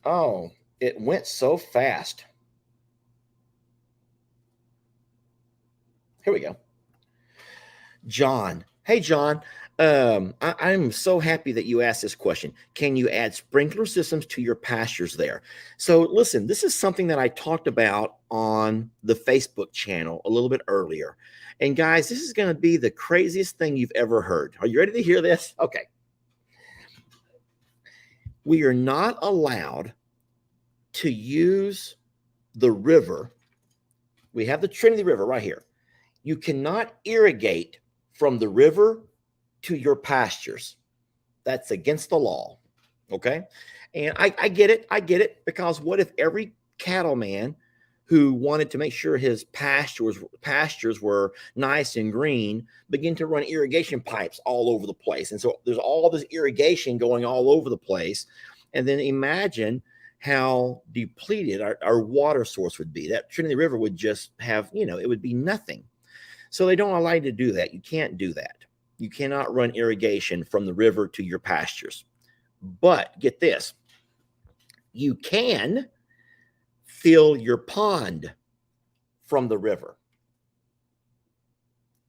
[SPEAKER 1] Oh, it went so fast. Here we go. John. Hey, John. I'm so happy that you asked this question. Can you add sprinkler systems to your pastures there? So listen, this is something that I talked about on the Facebook channel a little bit earlier. And guys, this is going to be the craziest thing you've ever heard. Are you ready to hear this? Okay. We are not allowed to use the river. We have the Trinity River right here. You cannot irrigate from the river to your pastures. That's against the law. Okay. And I get it. I get it. Because what if every cattleman who wanted to make sure his pastures were nice and green begin to run irrigation pipes all over the place? And so there's all this irrigation going all over the place. And then imagine how depleted our water source would be. That Trinity River would just have, it would be nothing. So they don't allow you to do that. You can't do that. You cannot run irrigation from the river to your pastures. But get this, you can fill your pond from the river.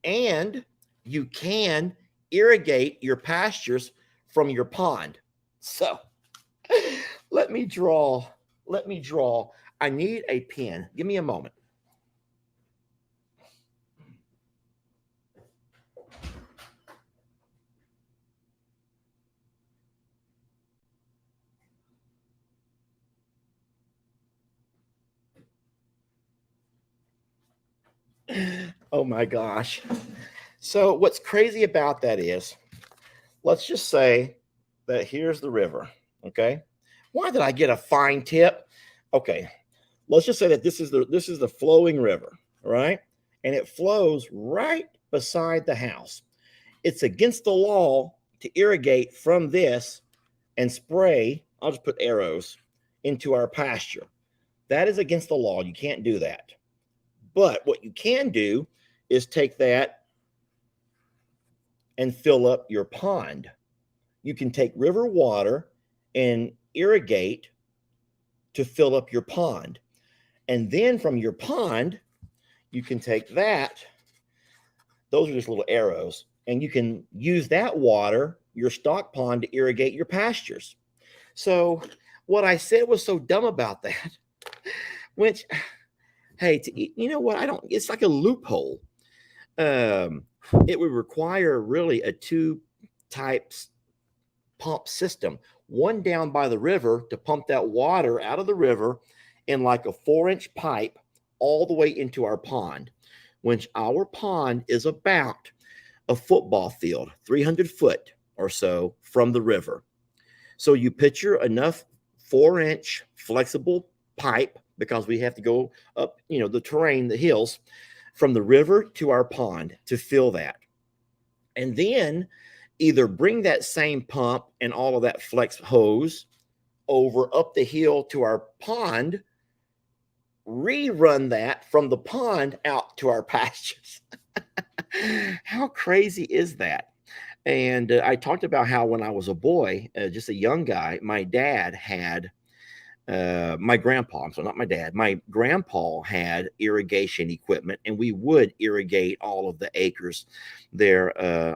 [SPEAKER 1] And you can irrigate your pastures from your pond. So let me draw. I need a pen. Give me a moment. Oh my gosh. So what's crazy about that is, let's just say that here's the river. Okay. Why did I get a fine tip? Okay. Let's just say that this is the flowing river, right? And it flows right beside the house. It's against the law to irrigate from this and spray. I'll just put arrows into our pasture. That is against the law. You can't do that. But what you can do is take that and fill up your pond. You can take river water and irrigate to fill up your pond. And then from your pond, you can take that. Those are just little arrows. And you can use that water, your stock pond, to irrigate your pastures. So what I said was so dumb about that, which, hey, you know what? It's like a loophole. It would require really a two types pump system, one down by the river to pump that water out of the river in like a 4-inch pipe all the way into our pond, which our pond is about a football field, 300 foot or so from the river. So you picture enough 4-inch flexible pipe, because we have to go up, the terrain, the hills, from the river to our pond to fill that. And then either bring that same pump and all of that flex hose over up the hill to our pond, rerun that from the pond out to our pastures. How crazy is that? And I talked about how when I was a boy, just a young guy, my dad had my grandpa, so not my dad, my grandpa had irrigation equipment, and we would irrigate all of the acres there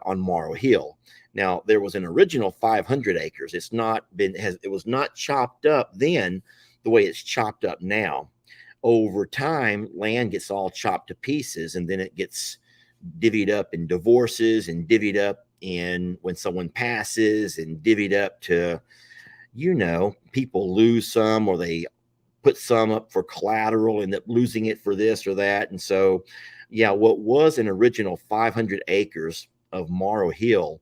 [SPEAKER 1] on Morrow Hill. Now, there was an original 500 acres. It was not chopped up then the way it's chopped up now. Over time, land gets all chopped to pieces, and then it gets divvied up in divorces and divvied up in when someone passes, and divvied up to, people lose some, or they put some up for collateral, end up losing it for this or that. And so, yeah, what was an original 500 acres of Morrow Hill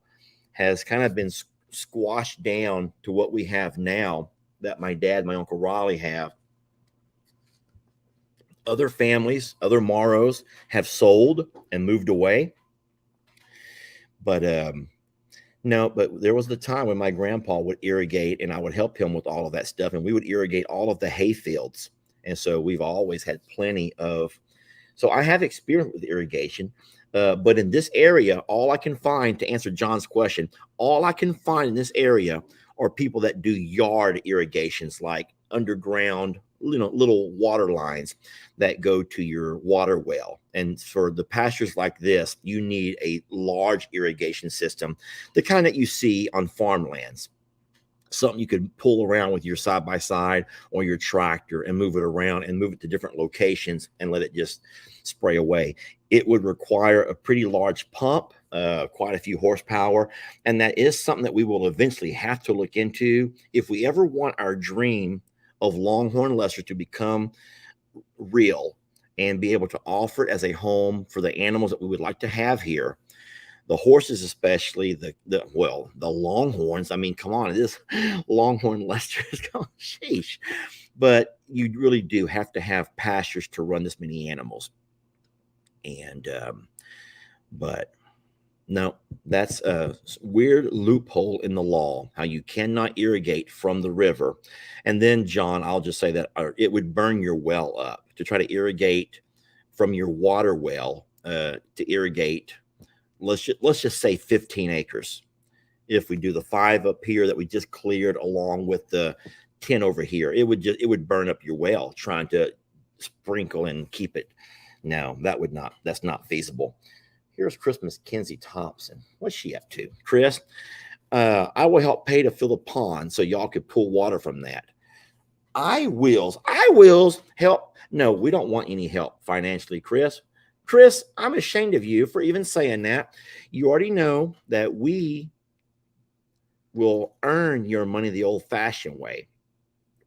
[SPEAKER 1] has kind of been squashed down to what we have now that my dad, my Uncle Raleigh have. Other families, other Morrows have sold and moved away. But no, but there was the time when my grandpa would irrigate, and I would help him with all of that stuff, and we would irrigate all of the hay fields. And so we've always had plenty of, so I have experience with irrigation. But in this area, all I can find, to answer John's question, all I can find in this area are people that do yard irrigations, like underground, little water lines that go to your water well. And for the pastures like this, you need a large irrigation system, the kind that you see on farmlands. Something you could pull around with your side-by-side or your tractor and move it around and move it to different locations and let it just spray away. It would require a pretty large pump, quite a few horsepower, and that is something that we will eventually have to look into if we ever want our dream of Longhorn Lester to become real and be able to offer it as a home for the animals that we would like to have here. The horses, especially the Longhorns. I mean, come on, it is Longhorn Lester is going, sheesh. But you really do have to have pastures to run this many animals. And but no, that's a weird loophole in the law, how you cannot irrigate from the river. And then, John, I'll just say that it would burn your well up to try to irrigate from your water well, to irrigate. Let's just say 15 acres. If we do the 5 up here that we just cleared along with the 10 over here, it would burn up your well trying to sprinkle and keep it. No, that's not feasible. Here's Christmas Kenzie Thompson. What's she up to? Chris, I will help pay to fill the pond so y'all could pull water from that. I wills help. No, we don't want any help financially, Chris. Chris, I'm ashamed of you for even saying that. You already know that we will earn your money the old-fashioned way.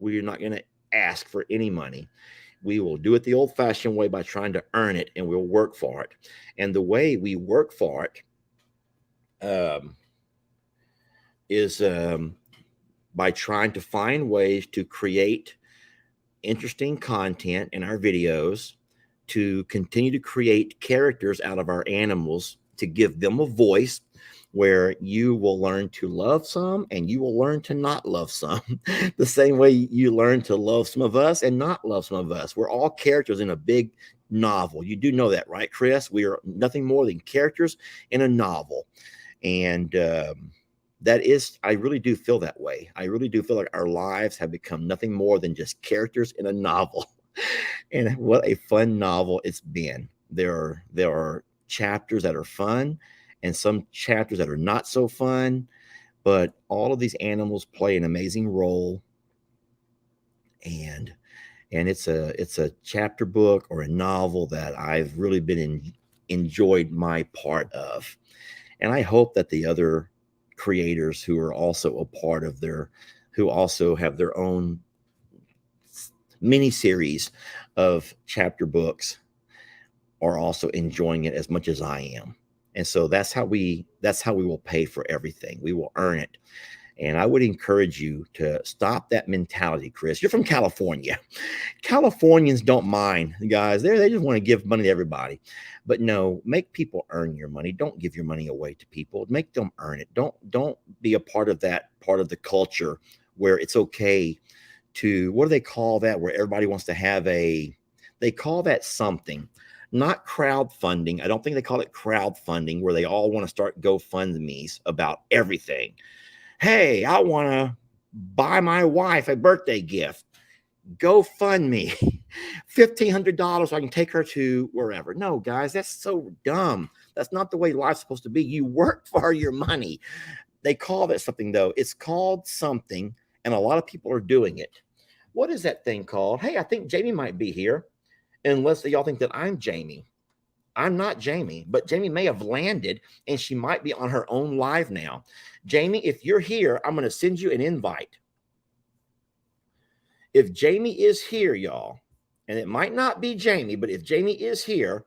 [SPEAKER 1] We're not going to ask for any money. We will do it the old-fashioned way by trying to earn it, and we'll work for it. And the way we work for it is by trying to find ways to create interesting content in our videos, to continue to create characters out of our animals, to give them a voice, where you will learn to love some and you will learn to not love some. The same way you learn to love some of us and not love some of us. We're all characters in a big novel. You do know that, right, Chris? We are nothing more than characters in a novel. And that is, I really do feel that way. I really do feel like our lives have become nothing more than just characters in a novel. And what a fun novel it's been. There are chapters that are fun and some chapters that are not so fun, but all of these animals play an amazing role. And it's a chapter book or a novel that I've really enjoyed my part of. And I hope that the other creators who are also a part of who also have their own mini series of chapter books are also enjoying it as much as I am. And so that's how we will pay for everything. We will earn it. And I would encourage you to stop that mentality, Chris. You're from California. Californians don't mind, guys. They just want to give money to everybody. But no, make people earn your money. Don't give your money away to people. Make them earn it. Don't be a part of that part of the culture where it's okay to, what do they call that? Where everybody wants to have they call that something. Not crowdfunding. I don't think they call it crowdfunding, where they all want to start GoFundMe's about everything. Hey, I want to buy my wife a birthday gift. GoFundMe, $1,500 so I can take her to wherever. No, guys, that's so dumb. That's not the way life's supposed to be. You work for your money. They call that something, though. It's called something, and a lot of people are doing it. What is that thing called? Hey, I think Jamie might be here. Unless y'all think that I'm Jamie. I'm not Jamie, but Jamie may have landed and she might be on her own live now. Jamie, if you're here, I'm going to send you an invite. If Jamie is here, y'all, and it might not be Jamie, but if Jamie is here,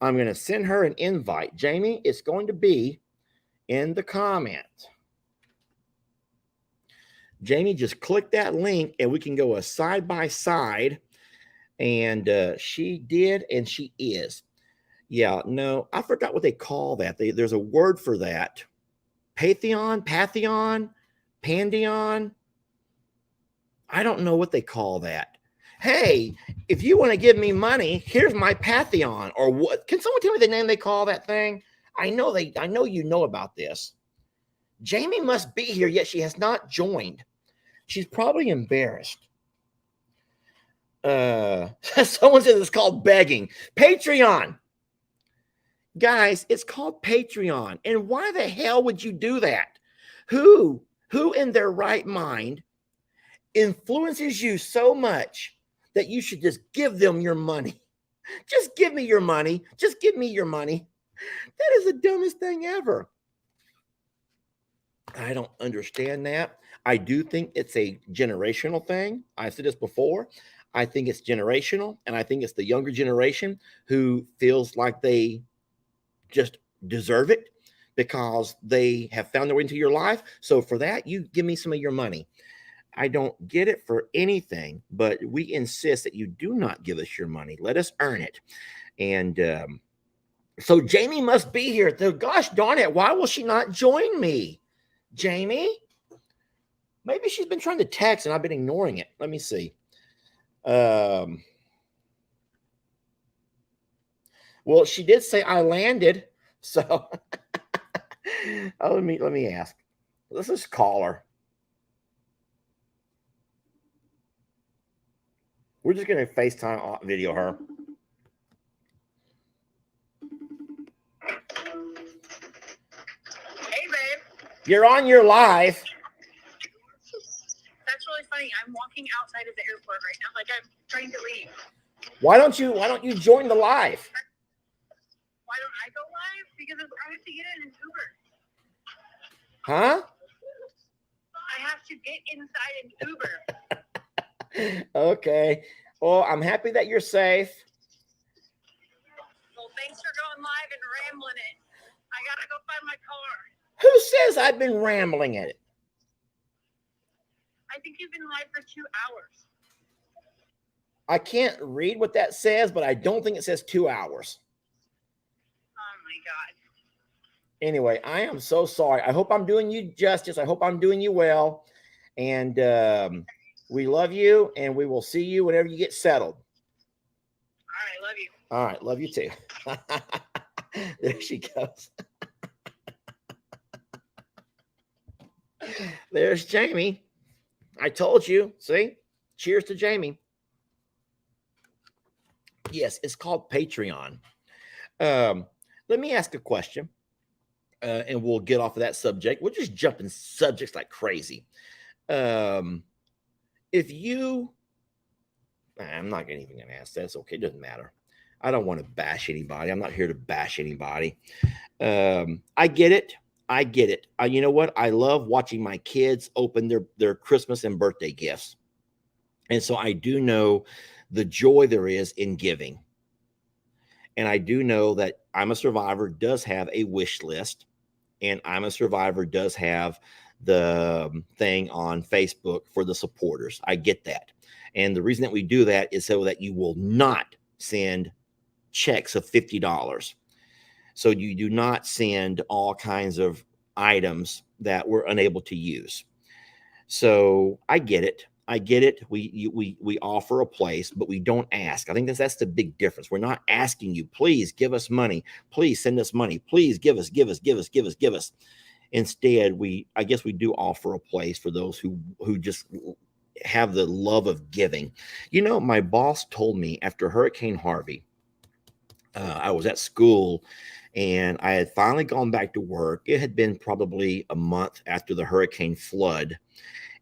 [SPEAKER 1] I'm going to send her an invite. Jamie, it's going to be in the comments. Jamie, just click that link and we can go a side by side. And she did, and she is. Yeah, no, I forgot what they call that. There's a word for that. Pantheon, Pandion. I don't know what they call that. Hey, if you want to give me money, here's my Pantheon. Or what? Can someone tell me the name they call that thing? I know you know about this. Jamie must be here, yet she has not joined. She's probably embarrassed. Someone says it's called begging. Patreon. Guys, it's called Patreon. And why the hell would you do that? Who in their right mind influences you so much that you should just give them your money? Just give me your money. Just give me your money. That is the dumbest thing ever. I don't understand that. I do think it's a generational thing. I've said this before. I think it's generational, and I think it's the younger generation who feels like they just deserve it because they have found their way into your life. So for that, you give me some of your money. I don't get it for anything, but we insist that you do not give us your money. Let us earn it. And so Jamie must be here. So, gosh darn it, why will she not join me? Jamie? Maybe she's been trying to text and I've been ignoring it. Let me see. Well, she did say I landed, so let me ask. Let's just call her. We're just gonna FaceTime video her.
[SPEAKER 3] Hey, babe.
[SPEAKER 1] You're on your live.
[SPEAKER 3] That's really funny. I'm walking outside of the airport right now, like I'm trying to leave.
[SPEAKER 1] Why don't you join the live?
[SPEAKER 3] Why don't I go live? Because I have to get in an Uber.
[SPEAKER 1] Huh?
[SPEAKER 3] I have to get inside an Uber.
[SPEAKER 1] Okay. Well, I'm happy that you're safe.
[SPEAKER 3] Well, thanks for going live and rambling it. I gotta go find my car.
[SPEAKER 1] Who says I've been rambling at it?
[SPEAKER 3] I think you've been live for 2 hours.
[SPEAKER 1] I can't read what that says, but I don't think it says 2 hours.
[SPEAKER 3] Oh my God.
[SPEAKER 1] Anyway, I am so sorry. I hope I'm doing you justice. I hope I'm doing you well. And we love you, and we will see you whenever you get settled.
[SPEAKER 3] All right, love you.
[SPEAKER 1] All right, love you too. There she goes. There's Jamie. I told you. See? Cheers to Jamie. Yes, it's called Patreon. Let me ask a question, and we'll get off of that subject. We're just jumping subjects like crazy. If you, I'm not even going to ask that. It's okay. It doesn't matter. I don't want to bash anybody. I'm not here to bash anybody. I get it. I get it. You know what? I love watching my kids open their Christmas and birthday gifts. And so I do know the joy there is in giving. And I do know that I'm a Survivor does have a wish list. And I'm a Survivor does have the thing on Facebook for the supporters. I get that. And the reason that we do that is so that you will not send checks of $50. So you do not send all kinds of items that we're unable to use. So I get it. I get it. We offer a place, but we don't ask. I think that's the big difference. We're not asking you, please give us money. Please send us money. Please give us. Instead, I guess we do offer a place for those who just have the love of giving. You know, my boss told me after Hurricane Harvey, I was at school and I had finally gone back to work. It had been probably a month after the hurricane flood.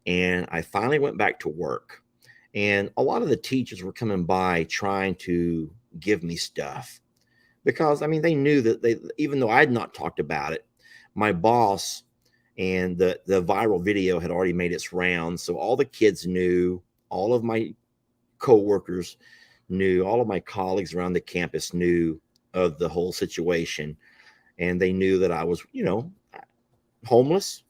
[SPEAKER 1] And I finally went back to work. And a lot of the teachers were coming by trying to give me stuff because, I mean, they knew that even though I had not talked about it, my boss and the viral video had already made its rounds. So all the kids knew, all of my coworkers knew, all of my colleagues around the campus knew of the whole situation. And they knew that I was, homeless.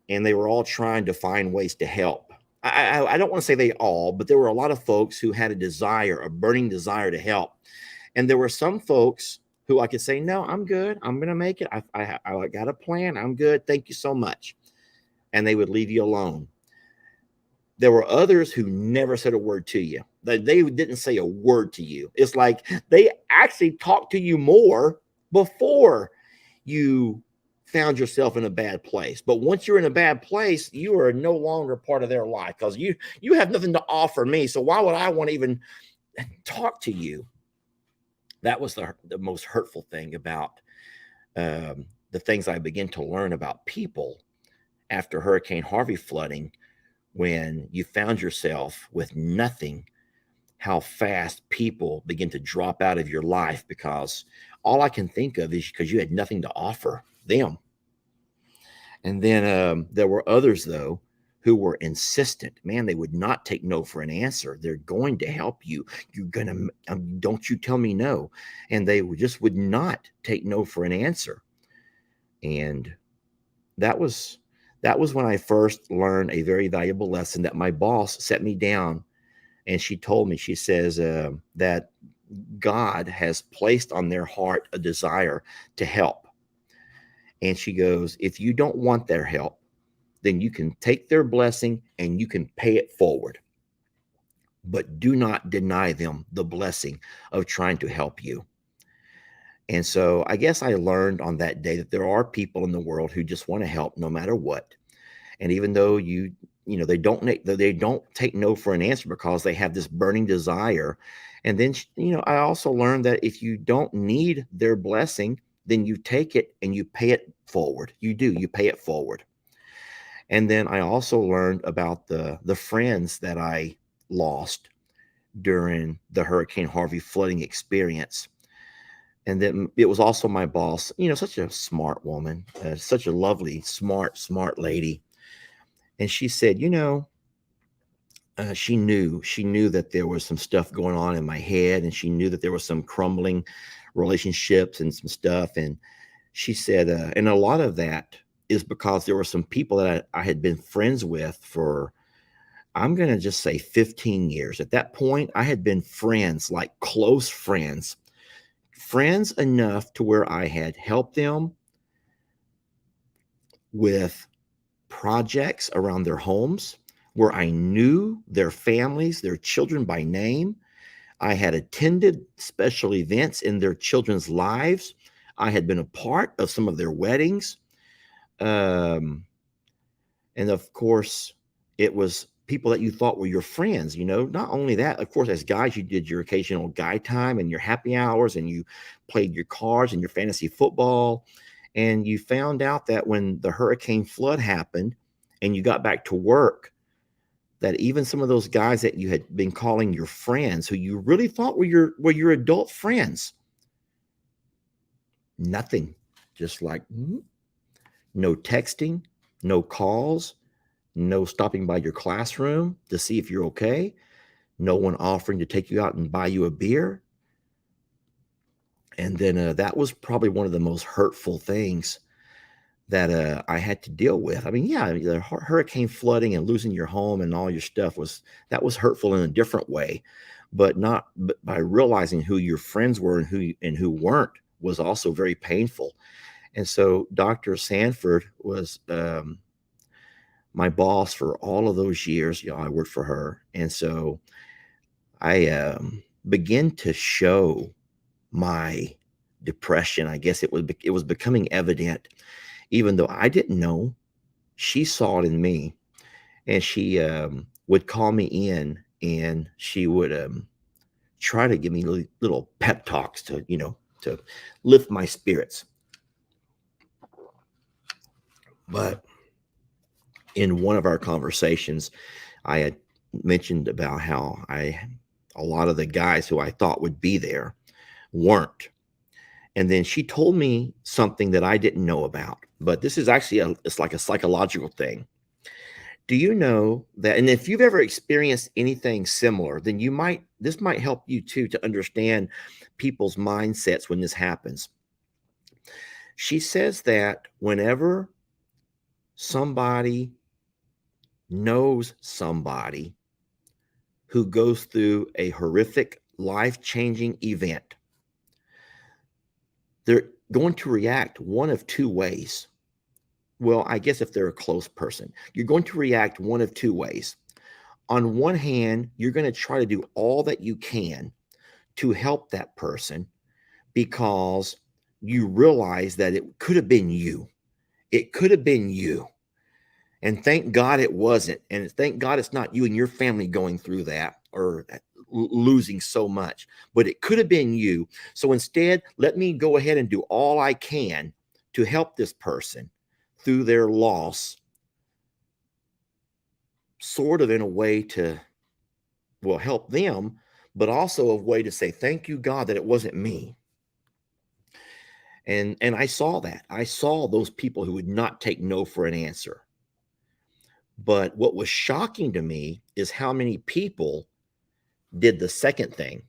[SPEAKER 1] And they were all trying to find ways to help. I don't want to say they all, but there were a lot of folks who had a burning desire to help. And there were some folks who I could say, no, I'm good. I'm going to make it. I got a plan. I'm good. Thank you so much. And they would leave you alone. There were others who never said a word to you. They didn't say a word to you. It's like they actually talked to you more before you found yourself in a bad place. But once you're in a bad place, you are no longer part of their life because you have nothing to offer me. So why would I want to even talk to you? That was the most hurtful thing about the things I began to learn about people after Hurricane Harvey flooding. When you found yourself with nothing, how fast people begin to drop out of your life because all I can think of is because you had nothing to offer them. And then there were others, though, who were insistent. Man, they would not take no for an answer. They're going to help you. You're going to, don't you tell me no. And they just would not take no for an answer. And that was when I first learned a very valuable lesson that my boss set me down. And she told me, she says that God has placed on their heart a desire to help. And she goes, if you don't want their help, then you can take their blessing and you can pay it forward. But do not deny them the blessing of trying to help you. And so I guess I learned on that day that there are people in the world who just want to help no matter what. And even though they don't take no for an answer because they have this burning desire. And then, I also learned that if you don't need their blessing, then you take it and you pay it forward. You pay it forward. And then I also learned about the friends that I lost during the Hurricane Harvey flooding experience. And then it was also my boss, such a smart woman, such a lovely, smart lady. And she said, she knew that there was some stuff going on in my head, and she knew that there was some crumbling relationships and some stuff. And she said, and a lot of that is because there were some people that I had been friends with for, I'm going to just say 15 years. At that point, I had been friends, like close friends enough to where I had helped them, with projects around their homes where I knew their families, their children by name. I had attended special events in their children's lives. I had been a part of some of their weddings. Um, and of course, it was people that you thought were your friends. Not only that, of course, as guys, you did your occasional guy time and your happy hours, and you played your cards and your fantasy football. And you found out that when the hurricane flood happened and you got back to work, that even some of those guys that you had been calling your friends, who you really thought were your adult friends, nothing. Just like no texting, no calls, no stopping by your classroom to see if you're okay, no one offering to take you out and buy you a beer. And then that was probably one of the most hurtful things that I had to deal with. I mean, yeah, the hurricane flooding and losing your home and all your stuff was hurtful in a different way, but by realizing who your friends were and who weren't was also very painful. And so Dr. Sanford was my boss for all of those years. I worked for her, and so I began to show my depression. I guess it was becoming evident, even though I didn't know. She saw it in me, and she would call me in, and she would try to give me little pep talks to lift my spirits. But in one of our conversations, I had mentioned about how a lot of the guys who I thought would be there weren't. And then she told me something that I didn't know about. But this is actually it's like a psychological thing. Do you know that? And if you've ever experienced anything similar, then this might help you too to understand people's mindsets when this happens. She says that whenever somebody knows somebody who goes through a horrific, life-changing event, they're going to react one of two ways. Well, I guess if they're a close person, you're going to react one of two ways. On one hand, you're going to try to do all that you can to help that person because you realize that it could have been you. It could have been you. And thank God it wasn't. And thank God it's not you and your family going through that or losing so much. But it could have been you. So instead, let me go ahead and do all I can to help this person through their loss, sort of in a way to, well, help them, but also a way to say, thank you, God, that it wasn't me. And I saw that. I saw those people who would not take no for an answer. But what was shocking to me is how many people did the second thing.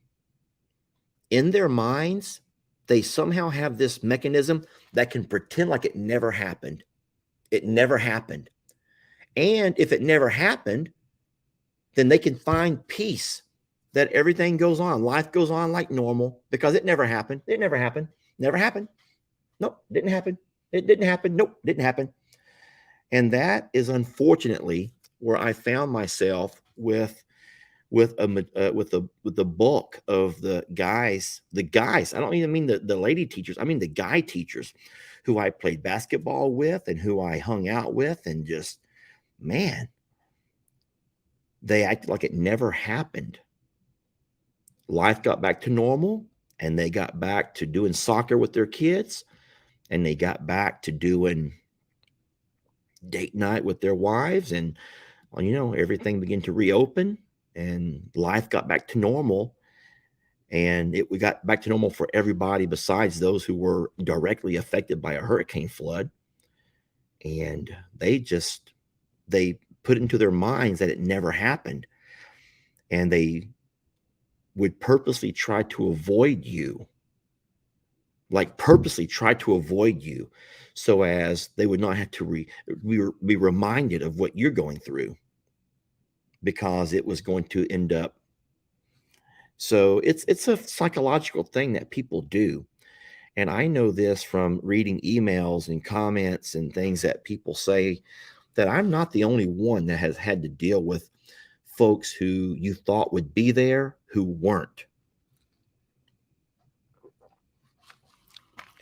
[SPEAKER 1] In their minds, they somehow have this mechanism that can pretend like it never happened. It never happened. And if it never happened, then they can find peace that everything goes on. Life goes on like normal because it never happened. It never happened. Never happened. Nope, didn't happen. It didn't happen. Nope, didn't happen. And that is unfortunately where I found myself with the bulk of the guys. I don't even mean the lady teachers. I mean the guy teachers who I played basketball with and who I hung out with, and just, man, they acted like it never happened. Life got back to normal, and they got back to doing soccer with their kids, and they got back to doing date night with their wives, and everything began to reopen, and life got back to normal. And we got back to normal for everybody besides those who were directly affected by a hurricane flood. And they put into their minds that it never happened, and they would purposely try to avoid you, so as they would not have to be reminded of what you're going through, because it was going to end up. So it's a psychological thing that people do. And I know this from reading emails and comments and things that people say, that I'm not the only one that has had to deal with folks who you thought would be there who weren't.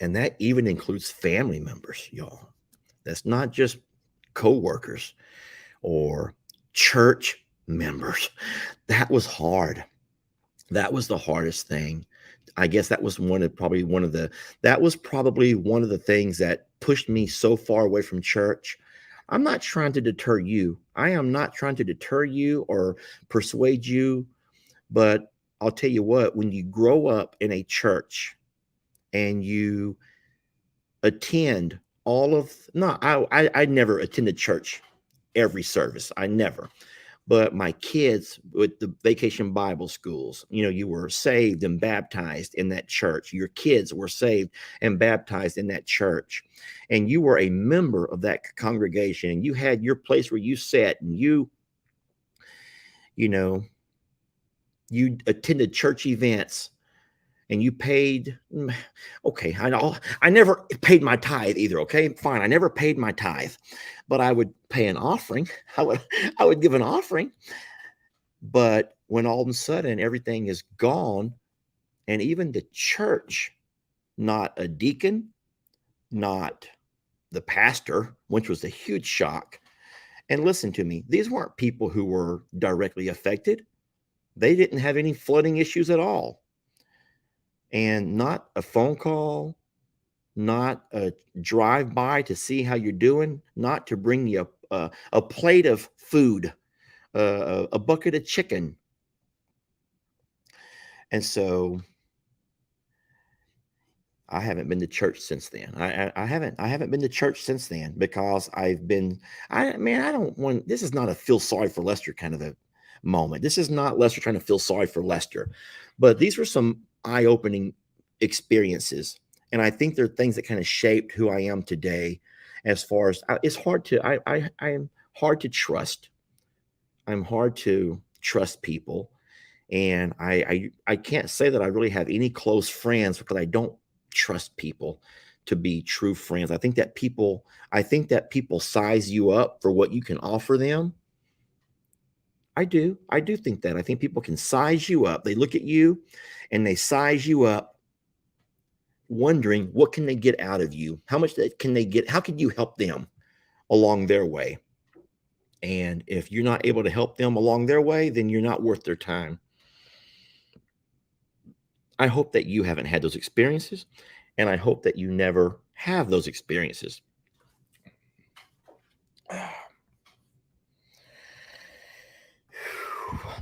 [SPEAKER 1] And that even includes family members, y'all. That's not just coworkers or church members. That was hard. That was the hardest thing. I guess that was probably one of the things that pushed me so far away from church. I'm not trying to deter you. I am not trying to deter you or persuade you, but I'll tell you what, when you grow up in a church and you attend I never attended church every service. I never. But my kids with the vacation Bible schools, you were saved and baptized in that church. Your kids were saved and baptized in that church. And you were a member of that congregation. And you had your place where you sat, and you attended church events, and you paid. Okay, I never paid my tithe either. Okay, fine. I never paid my tithe, but I would pay an offering. I would give an offering. But when all of a sudden everything is gone, and even the church, not a deacon, not the pastor, which was a huge shock. And listen to me, these weren't people who were directly affected. They didn't have any flooding issues at all. And not a phone call, not a drive by to see how you're doing, not to bring you a plate of food, a bucket of chicken. And so I haven't been to church since then. I haven't been to church since then, because I don't want, this is not a feel sorry for Lester kind of a moment. This is not Lester trying to feel sorry for Lester, but these were some eye-opening experiences. And I think they're things that kind of shaped who I am today. As far as it's hard to, I'm hard to trust. I'm hard to trust people. And I can't say that I really have any close friends, because I don't trust people to be true friends. I think that people size you up for what you can offer them. I do think that. I think people can size you up. They look at you and they size you up, wondering what can they get out of you? How much can they get? How can you help them along their way? And if you're not able to help them along their way, then you're not worth their time. I hope that you haven't had those experiences, and I hope that you never have those experiences.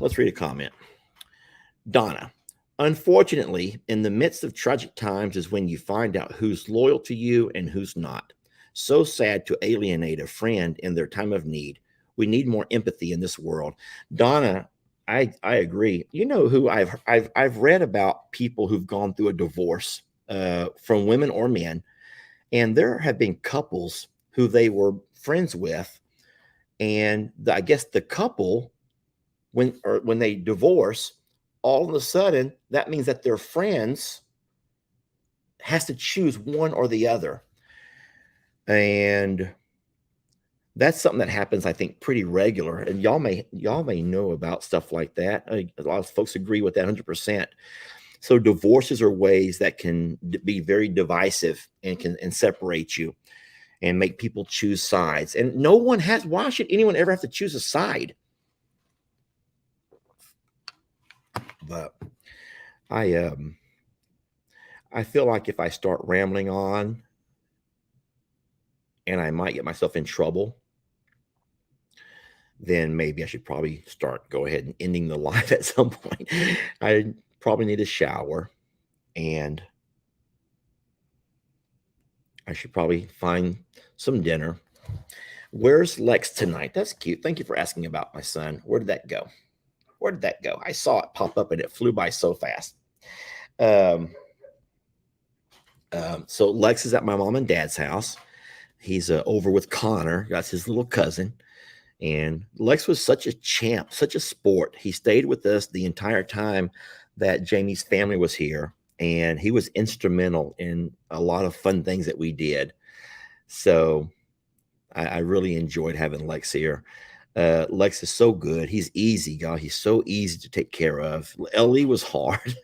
[SPEAKER 1] Let's read a comment. Donna, unfortunately, in the midst of tragic times is when you find out who's loyal to you and who's not. So sad to alienate a friend in their time of need. We need more empathy in this world. Donna, I agree. You know who I've read about people who've gone through a divorce, from women or men, and there have been couples who they were friends with, and I guess the couple, when they divorce, all of a sudden that means that their friends has to choose one or the other, and that's something that happens, I think, pretty regular. And y'all may know about stuff like that. A lot of folks agree with that 100%. So divorces are ways that can be very divisive and separate you and make people choose sides. And why should anyone ever have to choose a side? But I feel like if I start rambling on, and I might get myself in trouble, then maybe I should probably go ahead and ending the live at some point. I probably need a shower, and I should probably find some dinner. Where's Lex tonight? That's cute. Thank you for asking about my son. Where did that go? I saw it pop up and it flew by so fast. So Lex is at my mom and dad's house. He's over with Connor. That's his little cousin. And Lex was such a champ, such a sport. He stayed with us the entire time that Jamie's family was here. and he was instrumental in a lot of fun things that we did. So I really enjoyed having Lex here. Lex is so good. He's easy, y'all. He's so easy to take care of. Ellie was hard.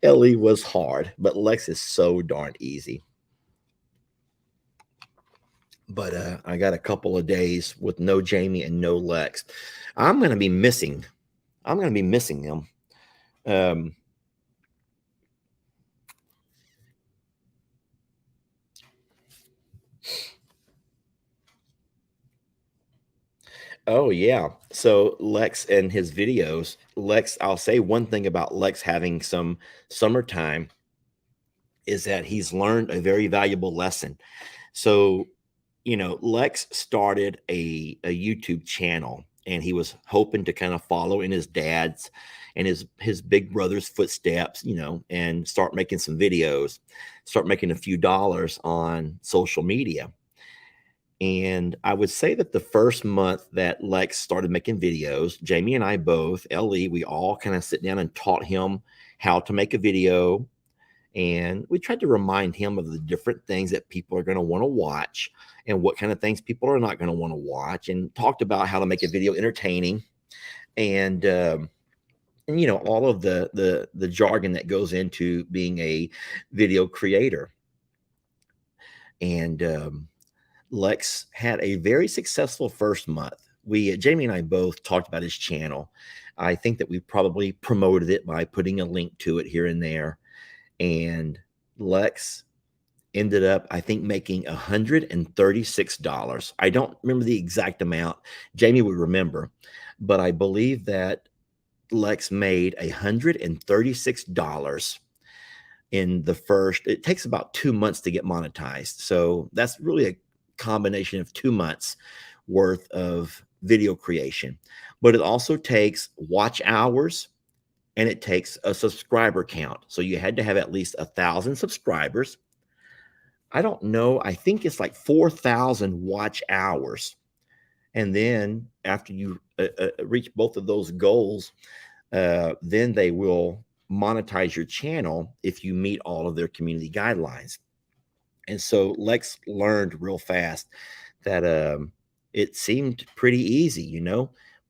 [SPEAKER 1] Ellie was hard, but Lex is so darn easy. But I got a couple of days with no Jamie and no Lex. I'm going to be missing them. Oh yeah. So Lex and his videos, Lex, I'll say one thing about Lex having some summertime is that he's learned a very valuable lesson. So, Lex started a YouTube channel, and he was hoping to kind of follow in his dad's and his big brother's footsteps, and start making some videos, start making a few dollars on social media. And I would say that the first month that Lex started making videos, Jamie and I both, Ellie, we all kind of sit down and taught him how to make a video. And we tried to remind him of the different things that people are going to want to watch and what kind of things people are not going to want to watch, and talked about how to make a video entertaining and all of the jargon that goes into being a video creator. And Lex had a very successful first month. Jamie and I both talked about his channel. I think that we probably promoted it by putting a link to it here and there. And Lex ended up, I think, making $136. I don't remember the exact amount. Jamie would remember, but I believe that Lex made $136 in the first. It takes about 2 months to get monetized. So that's really a combination of 2 months worth of video creation. But it also takes watch hours, and it takes a subscriber count. So you had to have at least 1,000 subscribers. I don't know. I think it's like 4,000 watch hours. And then after you reach both of those goals, then they will monetize your channel if you meet all of their community guidelines. And so Lex learned real fast that it seemed pretty easy,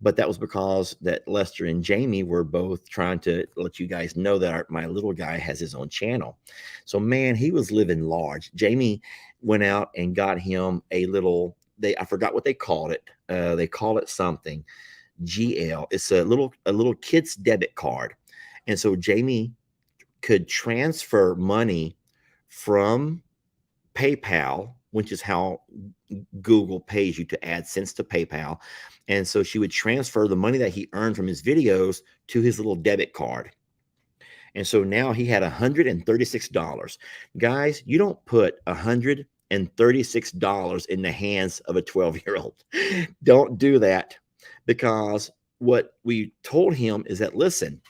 [SPEAKER 1] but that was because that Lester and Jamie were both trying to let you guys know that my little guy has his own channel. So, man, he was living large. Jamie went out and got him a little, I forgot what they called it. They call it something, GL. It's a little kid's debit card. And so Jamie could transfer money from PayPal, which is how Google pays you to add cents to PayPal. And so she would transfer the money that he earned from his videos to his little debit card. And so now he had $136. Guys, you don't put $136 in the hands of a 12-year-old. Don't do that, because what we told him is that, listen,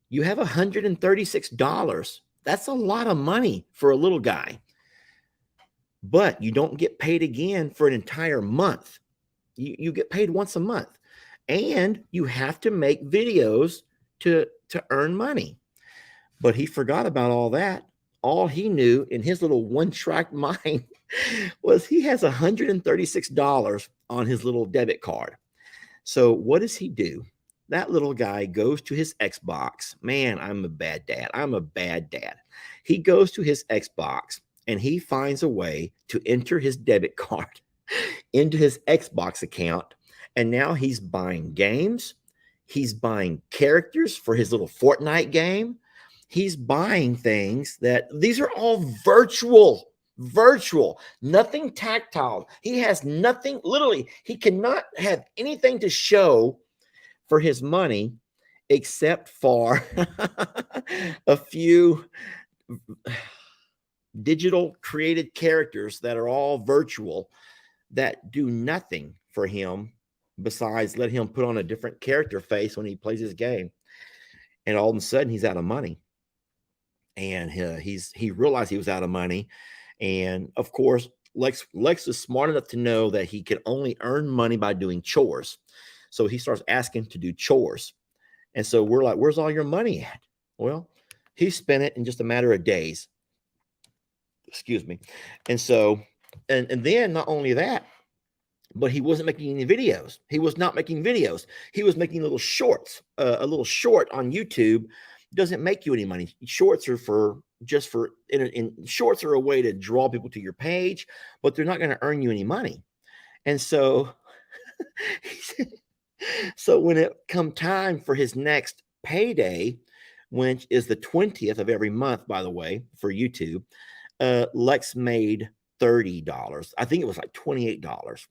[SPEAKER 1] you have $136. That's a lot of money for a little guy. But you don't get paid again for an entire month. You get paid once a month. And you have to make videos to earn money. But he forgot about all that. All he knew in his little one-track mind was he has $136 on his little debit card. So what does he do? That little guy goes to his Xbox. Man, I'm a bad dad. I'm a bad dad. He goes to his Xbox and he finds a way to enter his debit card into his Xbox account. And now he's buying games. He's buying characters for his little Fortnite game. He's buying things these are all virtual, nothing tactile. He has nothing, literally, he cannot have anything to show for his money except for a few digital created characters that are all virtual that do nothing for him besides let him put on a different character face when he plays his game. And all of a sudden he's out of money. And he realized he was out of money. And of course, Lex is smart enough to know that he can only earn money by doing chores. So he starts asking to do chores. And so we're like, where's all your money at? Well, he spent it in just a matter of days. Excuse me. And so, and then not only that, but he wasn't making any videos. He was not making videos. He was making little shorts. A little short on YouTube doesn't make you any money. Shorts are shorts are a way to draw people to your page, but they're not going to earn you any money. And so, so when it come time for his next payday, which is the 20th of every month, by the way, for YouTube, Lex made $30. I think it was like $28.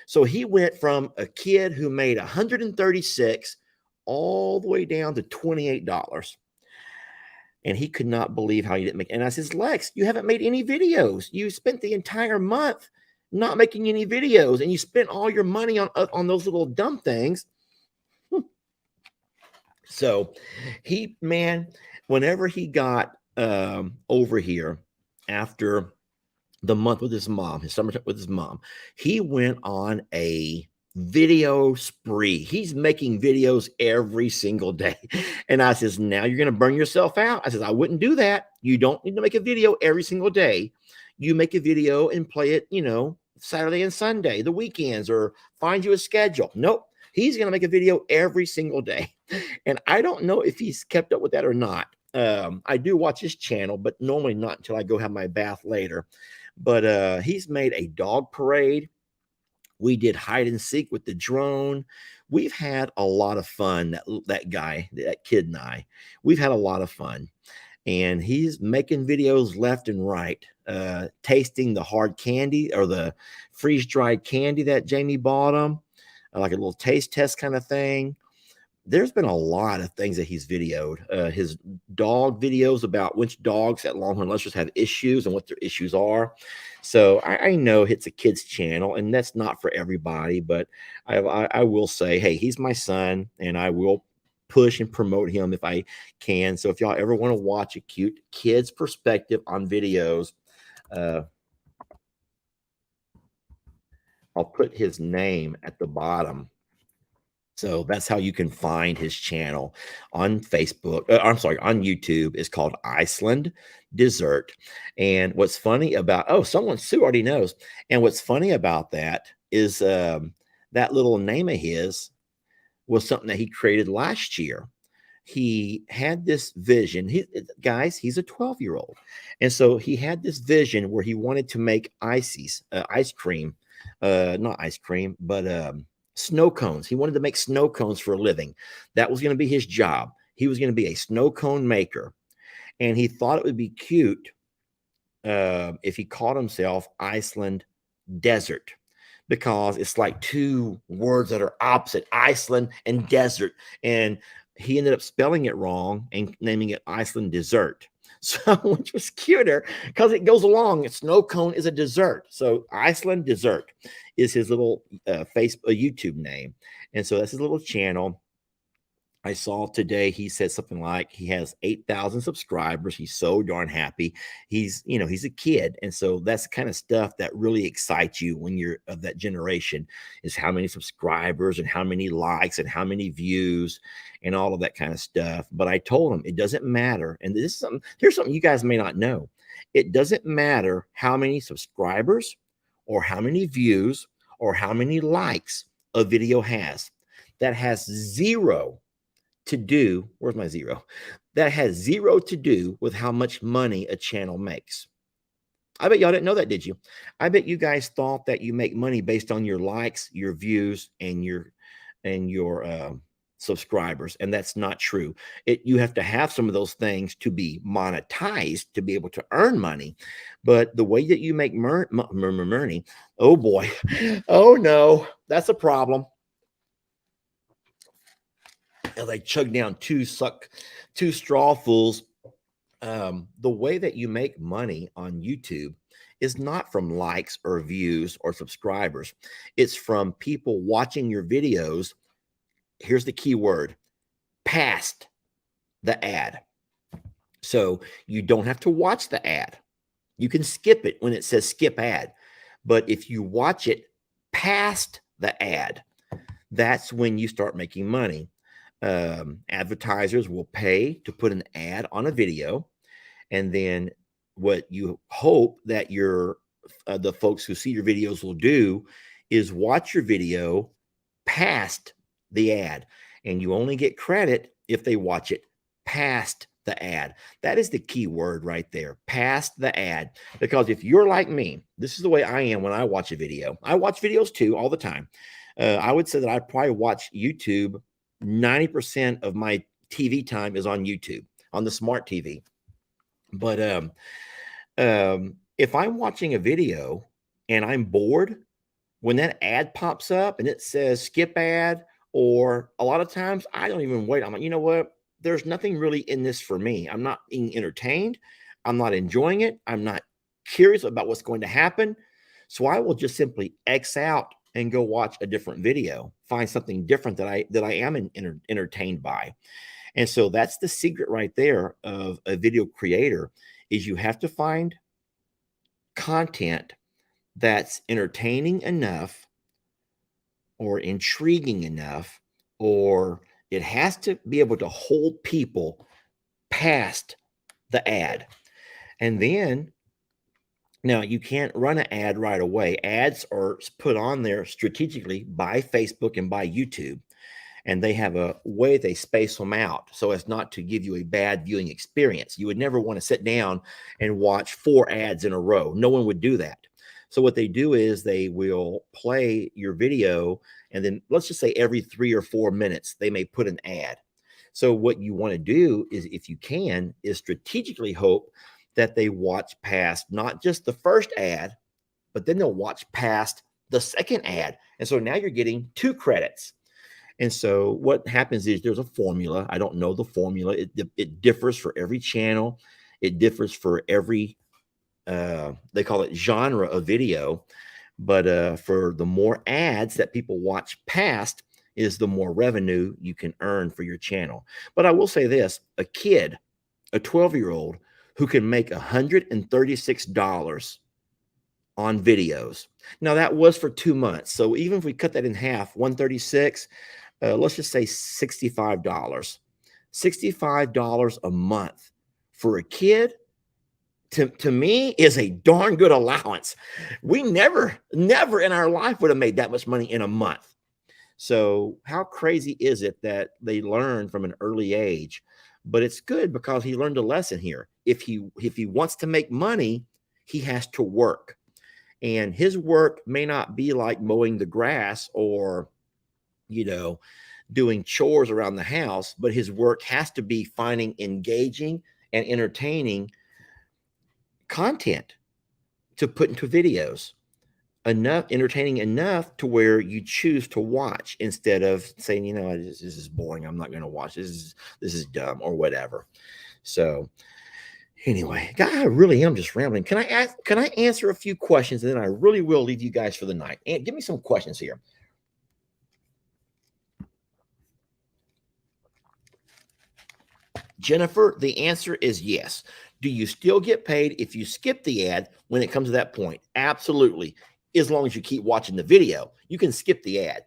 [SPEAKER 1] So he went from a kid who made 136 all the way down to $28. And he could not believe how he didn't make. And I says, Lex, you haven't made any videos. You spent the entire month not making any videos, and you spent all your money on those little dumb things. So he, man, whenever he got over here after the month with his mom, his summer with his mom, he went on a video spree. He's making videos every single day. And I says, now you're going to burn yourself out. I says, I wouldn't do that. You don't need to make a video every single day. You make a video and play it, Saturday and Sunday, the weekends, or find you a schedule. Nope. He's going to make a video every single day. And I don't know if he's kept up with that or not. I do watch his channel, but normally not until I go have my bath later. But he's made a dog parade. We did hide and seek with the drone. We've had a lot of fun. That kid and I, we've had a lot of fun. And he's making videos left and right, tasting the hard candy or the freeze-dried candy that Jamie bought him, like a little taste test kind of thing. There's been a lot of things that he's videoed. His dog videos about which dogs at Longhorn Lester have issues and what their issues are. So I know it's a kid's channel, and that's not for everybody, but I will say, hey, he's my son, and I will push and promote him if I can. So if y'all ever want to watch a cute kid's perspective on videos, I'll put his name at the bottom. So that's how you can find his channel on Facebook. On YouTube. It's called Iceland Dessert. And what's funny about, Sue already knows. And what's funny about that is that little name of his was something that he created last year. He had this vision. He's a 12-year-old. And so he had this vision where he wanted to make ice cream, not ice cream, but snow cones. He wanted to make snow cones for a living. That was going to be his job. He was going to be a snow cone maker. And he thought it would be cute if he called himself Iceland Desert, because it's like two words that are opposite, Iceland and desert. And he ended up spelling it wrong and naming it Iceland Dessert. So, which was cuter because it goes along. Snow cone is a dessert. So Iceland Dessert is his little YouTube name. And so that's his little channel. I saw today he said something like he has 8,000 subscribers. He's so darn happy. He's a kid. And so that's the kind of stuff that really excites you when you're of that generation, is how many subscribers and how many likes and how many views and all of that kind of stuff. But I told him it doesn't matter. And here's something you guys may not know. It doesn't matter how many subscribers or how many views or how many likes a video has. That has zero to do, where's my zero? That has zero to do with how much money a channel makes. I bet y'all didn't know that, did you? I bet you guys thought that you make money based on your likes, your views, and your subscribers, and that's not true. You have to have some of those things to be monetized to be able to earn money. But the way that you make money, oh boy, oh no, that's a problem. As I chug down two strawfuls, the way that you make money on YouTube is not from likes or views or subscribers. It's from people watching your videos. Here's the key word: past the ad. So you don't have to watch the ad. You can skip it when it says skip ad. But if you watch it past the ad, that's when you start making money. advertisers will pay to put an ad on a video, and then what you hope that the folks who see your videos will do is watch your video past the ad, and you only get credit if they watch it past the ad. That is the key word right there, past the ad. Because if you're like me, this is the way I am when I watch a video. I watch videos too all the time. I would say that I probably watch YouTube. 90% of my TV time is on YouTube, on the smart TV. But if I'm watching a video and I'm bored, when that ad pops up and it says skip ad, or a lot of times I don't even wait. I'm like, you know what? There's nothing really in this for me. I'm not being entertained. I'm not enjoying it. I'm not curious about what's going to happen. So I will just simply X out and go watch a different video, find something different that I am entertained by. And so that's the secret right there of a video creator, is you have to find content that's entertaining enough or intriguing enough, or it has to be able to hold people past the ad. And then now you can't run an ad right away. Ads are put on there strategically by Facebook and by YouTube, and they have a way they space them out so as not to give you a bad viewing experience. You would never want to sit down and watch 4 ads in a row. No one would do that. So what they do is they will play your video, and then let's just say every 3 or 4 minutes, they may put an ad. So what you want to do is, if you can, is strategically hope that they watch past not just the first ad, but then they'll watch past the second ad. And so now you're getting 2 credits. And so what happens is there's a formula. I don't know the formula. It differs for every channel. It differs for every, they call it genre of video. But for the more ads that people watch past is the more revenue you can earn for your channel. But I will say this, a kid, a 12-year-old who can make $136 on videos. Now that was for 2 months. So even if we cut that in half, 136, let's just say $65. $65 a month for a kid, to me, is a darn good allowance. We never in our life would have made that much money in a month. So how crazy is it that they learn from an early age? But it's good because he learned a lesson here. If he wants to make money, he has to work. And his work may not be like mowing the grass or, doing chores around the house, but his work has to be finding engaging and entertaining content to put into videos, entertaining enough to where you choose to watch instead of saying, this is boring, I'm not going to watch this is dumb or whatever. So anyway, God, I really am just rambling. Can I answer a few questions, and then I really will leave you guys for the night? And give me some questions here. Jennifer, the answer is yes. Do you still get paid if you skip the ad when it comes to that point? Absolutely. As long as you keep watching the video, you can skip the ad.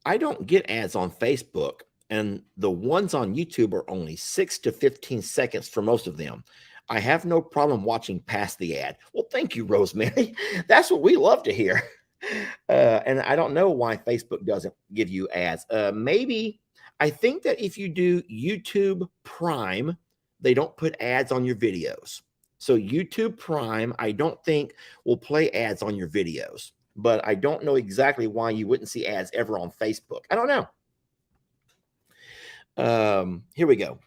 [SPEAKER 1] I don't get ads on Facebook, and the ones on YouTube are only 6 to 15 seconds for most of them. I have no problem watching past the ad. Well, thank you, Rosemary. That's what we love to hear. And I don't know why Facebook doesn't give you ads. Maybe I think that if you do YouTube Prime, they don't put ads on your videos. So YouTube Prime, I don't think will play ads on your videos, but I don't know exactly why you wouldn't see ads ever on Facebook. I don't know. Here we go.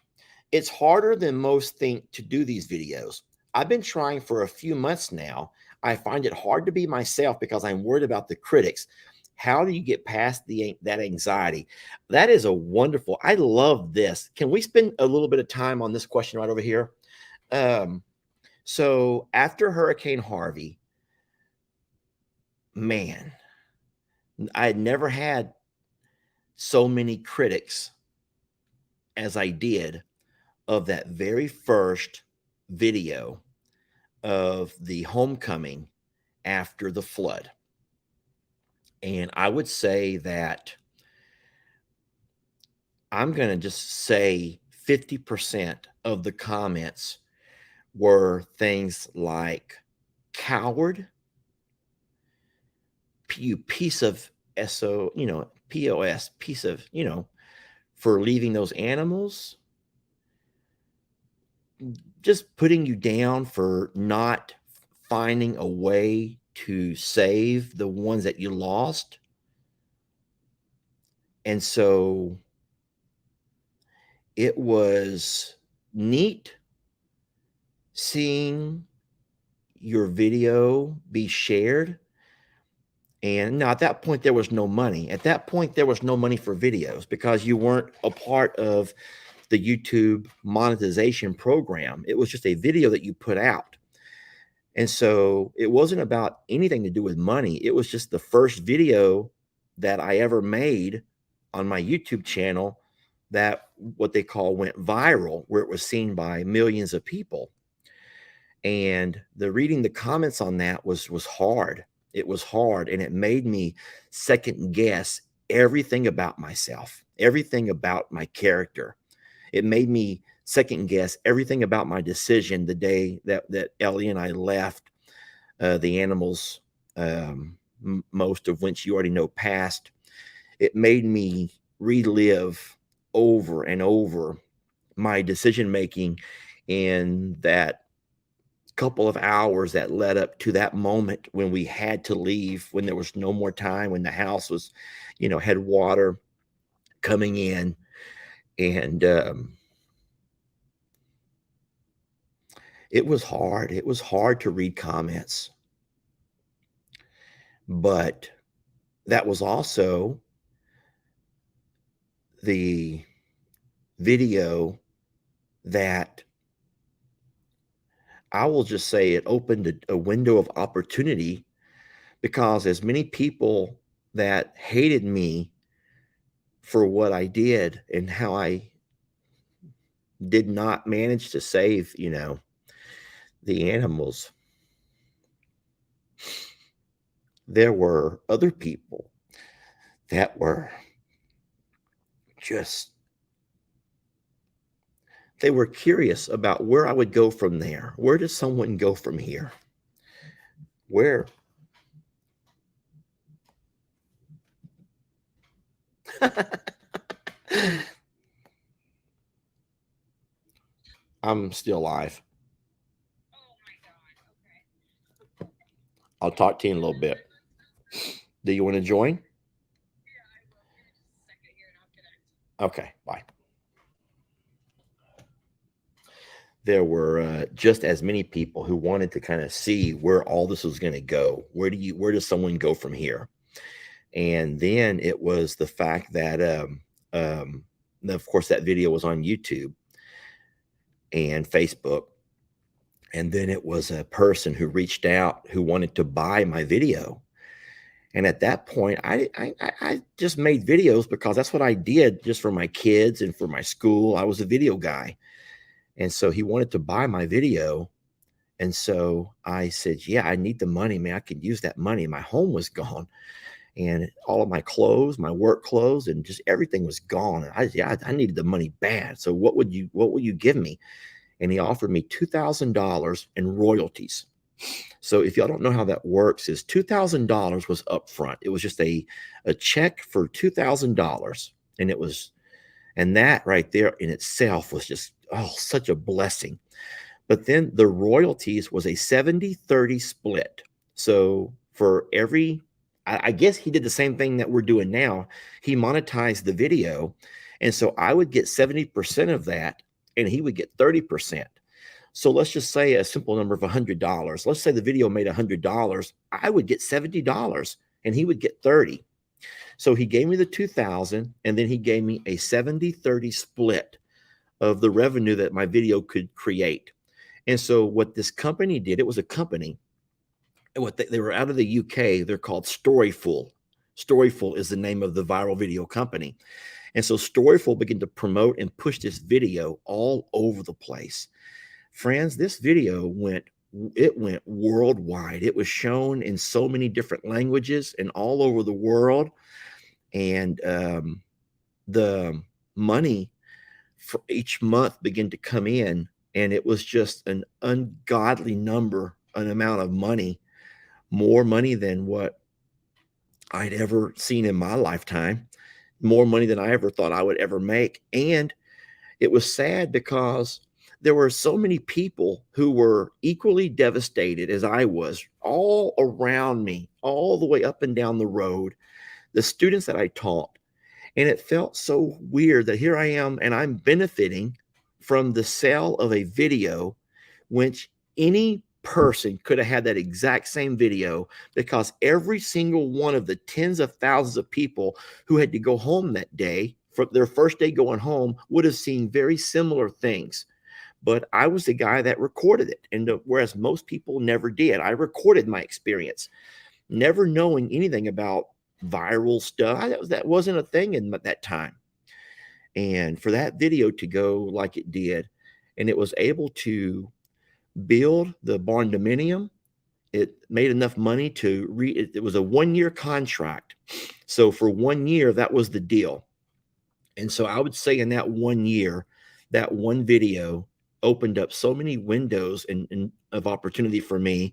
[SPEAKER 1] It's harder than most think to do these videos. I've been trying for a few months now. I find it hard to be myself because I'm worried about the critics. How do you get past that anxiety? That is a wonderful, I love this. Can we spend a little bit of time on this question right over here? So after Hurricane Harvey, man, I had never had so many critics as I did of that very first video of the homecoming after the flood. And I would say that I'm going to just say 50% of the comments were things like coward, you piece of SO, POS, piece of, for leaving those animals, just putting you down for not finding a way to save the ones that you lost. And so it was neat seeing your video be shared. And now at that point, there was no money. At that point, there was no money for videos because you weren't a part of the YouTube monetization program. It was just a video that you put out. And so it wasn't about anything to do with money. It was just the first video that I ever made on my YouTube channel that what they call went viral, where it was seen by millions of people. And reading the comments on that was hard. It was hard, and it made me second guess everything about myself, everything about my character. It made me second guess everything about my decision the day that Ellie and I left the animals, most of which you already know passed. It made me relive over and over my decision making in that couple of hours that led up to that moment when we had to leave, when there was no more time, when the house was, had water coming in. And it was hard. It was hard to read comments. But that was also the video that I will just say it opened a window of opportunity, because as many people that hated me for what I did and how I did not manage to save, the animals, there were other people that were just, they were curious about where I would go from there. Where does someone go from here? Where? I'm still live.
[SPEAKER 3] Oh my God. Okay.
[SPEAKER 1] I'll talk to you in a little bit. Do you want to join?
[SPEAKER 3] Yeah, I will. Give me just a second here and I'll connect.
[SPEAKER 1] Okay, bye. There were just as many people who wanted to kind of see where all this was going to go. Where does someone go from here? And then it was the fact that, of course, that video was on YouTube and Facebook. And then it was a person who reached out who wanted to buy my video. And at that point, I just made videos because that's what I did just for my kids and for my school. I was a video guy. And so he wanted to buy my video. And so I said, yeah, I need the money, man. I could use that money. My home was gone. And all of my clothes, my work clothes, and just everything was gone. And I needed the money bad. So what will you give me? And he offered me $2,000 in royalties. So if y'all don't know how that works, is $2,000 was upfront. It was just a check for $2,000. And that right there in itself was just, such a blessing. But then the royalties was a 70-30 split. So for every, I guess he did the same thing that we're doing now. He monetized the video. And so I would get 70% of that and he would get 30%. So let's just say a simple number of $100. Let's say the video made $100. I would get $70 and he would get 30. So he gave me the 2,000 and then he gave me a 70-30 split of the revenue that my video could create. And so what this company did, it was a company, what they were out of the UK. They're called Storyful. Storyful is the name of the viral video company. And so Storyful began to promote and push this video all over the place. Friends, this video went it went worldwide. It was shown in so many different languages and all over the world. And the money for each month began to come in, and it was just an ungodly number, an amount of money, more money than what I'd ever seen in my lifetime, more money than I ever thought I would ever make. And it was sad because there were so many people who were equally devastated as I was, all around me, all the way up and down the road, the students that I taught. And it felt so weird that here I am and I'm benefiting from the sale of a video, which any person could have had that exact same video, because every single one of the tens of thousands of people who had to go home that day for their first day going home would have seen very similar things. But I was the guy that recorded it. And whereas most people never did, I recorded my experience, never knowing anything about viral stuff. That wasn't a thing in that time. And for that video to go like it did, and it was able to build the barn dominium, it made enough money to it was a 1-year contract. So for 1 year, that was the deal. And so I would say in that 1 year, that one video opened up so many windows and of opportunity for me.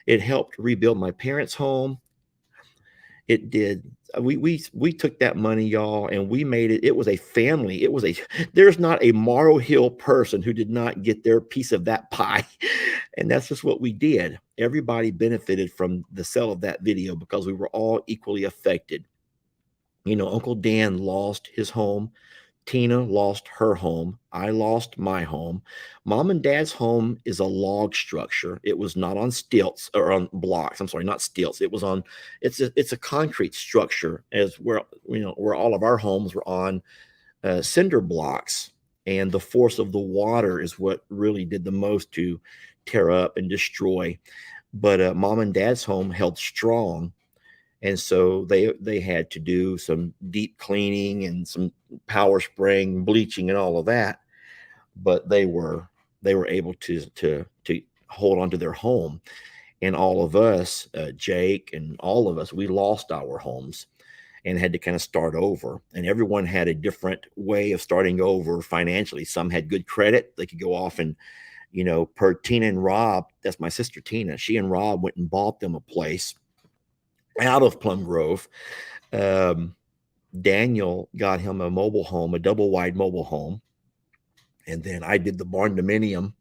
[SPEAKER 1] It helped rebuild my parents' home. It did. We took that money, y'all, and we made it. It was a family. It was there's not a Morrow Hill person who did not get their piece of that pie. And that's just what we did. Everybody benefited from the sale of that video because we were all equally affected. You know, Uncle Dan lost his home. Tina lost her home. I lost my home. Mom and Dad's home is a log structure. It was not on stilts or on blocks. I'm sorry, not stilts. It was on. It's a concrete structure, as where where all of our homes were on cinder blocks, and the force of the water is what really did the most to tear up and destroy. But Mom and Dad's home held strong. And so they had to do some deep cleaning and some power spraying, bleaching, and all of that. But they were able to hold on to their home. And all of us, Jake and all of us, we lost our homes and had to kind of start over. And everyone had a different way of starting over financially. Some had good credit; they could go off and, per Tina and Rob. That's my sister Tina. She and Rob went and bought them a place out of Plum Grove. Daniel got him a mobile home, a double wide mobile home. And then I did the barn dominium.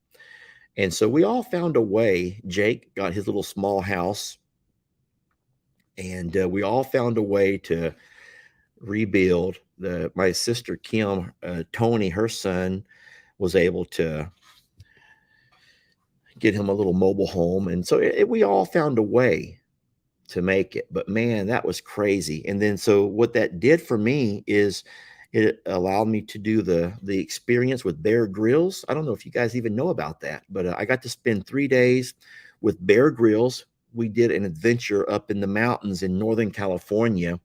[SPEAKER 1] And so we all found a way. Jake got his little small house. And we all found a way to rebuild. My sister Kim, Tony, her son, was able to get him a little mobile home. And so we all found a way to make it. But man, that was crazy. And then so what that did for me is it allowed me to do the experience with Bear Grylls. I don't know if you guys even know about that, but I got to spend 3 days with Bear Grylls. We did an adventure up in the mountains in Northern California.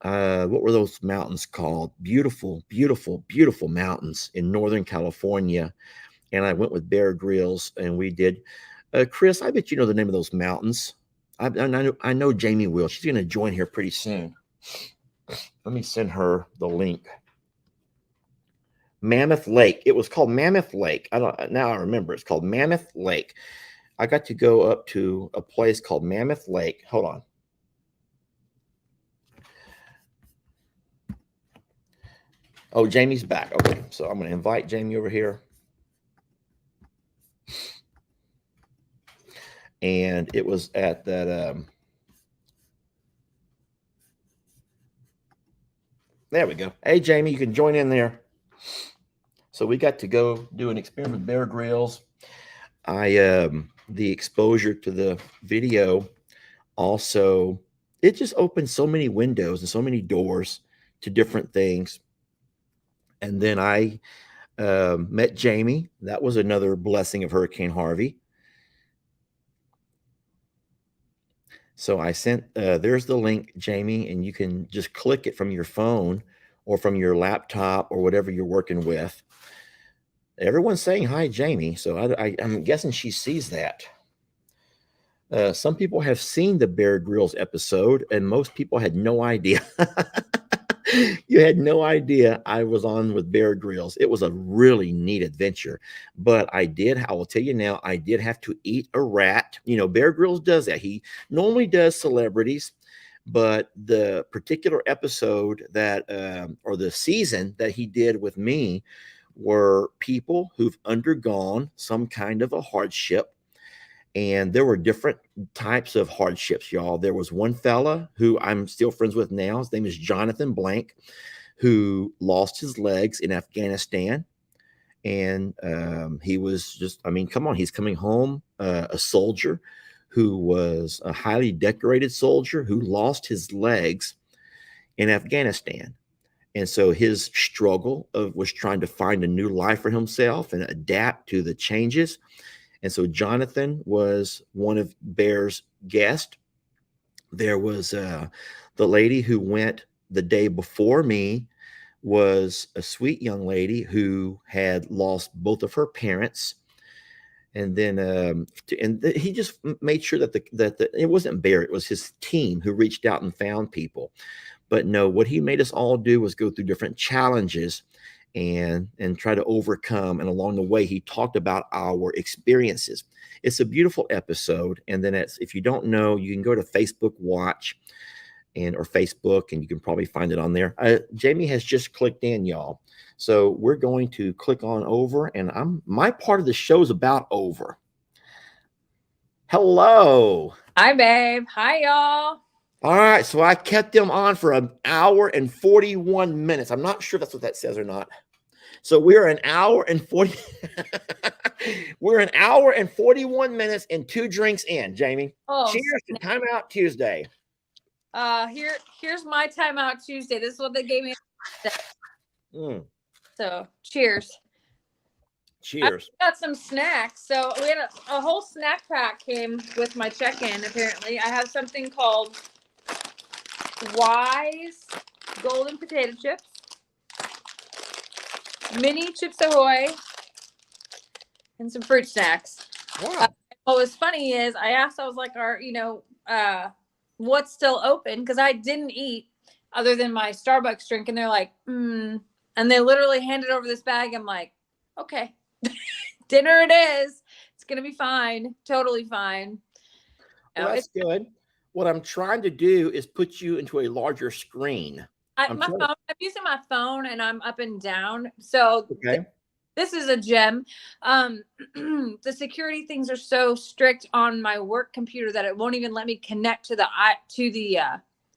[SPEAKER 1] What were those mountains called? Beautiful, beautiful, beautiful mountains in Northern California. And I went with Bear Grylls and we did. Chris, I bet you know the name of those mountains. I know Jamie will. She's going to join here pretty soon. Let me send her the link. Mammoth Lake. It was called Mammoth Lake. Now I remember. It's called Mammoth Lake. I got to go up to a place called Mammoth Lake. Hold on. Oh, Jamie's back. Okay, so I'm going to invite Jamie over here. And it was at that. There we go. Hey, Jamie, you can join in there. So we got to go do an experiment with Bear Grylls. The exposure to the video also, it just opened so many windows and so many doors to different things. And then I met Jamie. That was another blessing of Hurricane Harvey. So I sent, there's the link, Jamie, and you can just click it from your phone or from your laptop or whatever you're working with. Everyone's saying hi, Jamie. So I'm guessing she sees that. Some people have seen the Bear Grylls episode, and most people had no idea. You had no idea I was on with Bear Grylls. It was a really neat adventure. But I will tell you now, I did have to eat a rat. You know, Bear Grylls does that. He normally does celebrities, but the particular episode that, or the season that he did with me, were people who've undergone some kind of a hardship. And there were different types of hardships, y'all. There was one fella who I'm still friends with now. His name is Jonathan Blank, who lost his legs in Afghanistan. And he was just, I mean, come on, he's coming home, a soldier who was a highly decorated soldier who lost his legs in Afghanistan. And so his struggle was trying to find a new life for himself and adapt to the changes. And so Jonathan was one of Bear's guests. There was the lady who went the day before me, was a sweet young lady who had lost both of her parents. And then he just made sure that it wasn't Bear, it was his team who reached out and found people. But no, what he made us all do was go through different challenges and try to overcome. And along the way, he talked about our experiences. It's a beautiful episode. And then if you don't know, you can go to Facebook Watch or Facebook, and you can probably find it on there. Jamie has just clicked in, y'all. So we're going to click on over, and my part of the show is about over. Hello.
[SPEAKER 4] Hi, babe. Hi, y'all.
[SPEAKER 1] All right, so I kept them on for an hour and 41 minutes. I'm not sure if that's what that says or not. So we're an hour and 40. We're an hour and 41 minutes and 2 drinks in, Jamie.
[SPEAKER 4] Oh,
[SPEAKER 1] cheers to TimeOut Tuesday.
[SPEAKER 4] Here's my TimeOut Tuesday. This is what they gave me. So cheers.
[SPEAKER 1] Cheers.
[SPEAKER 4] I got some snacks. So we had a whole snack pack came with my check-in. Apparently, I have something called Wise Golden Potato Chips, Mini Chips Ahoy, and some fruit snacks.
[SPEAKER 1] Wow.
[SPEAKER 4] What was funny is I was like, what's still open? Because I didn't eat other than my Starbucks drink. And they're like, and they literally handed over this bag. I'm like, okay, dinner it is. It's going to be fine. Totally fine.
[SPEAKER 1] Well, that's good. What I'm trying to do is put you into a larger screen.
[SPEAKER 4] I'm using my phone and I'm up and down. So
[SPEAKER 1] okay.
[SPEAKER 4] This is a gem. The security things are so strict on my work computer that it won't even let me connect to the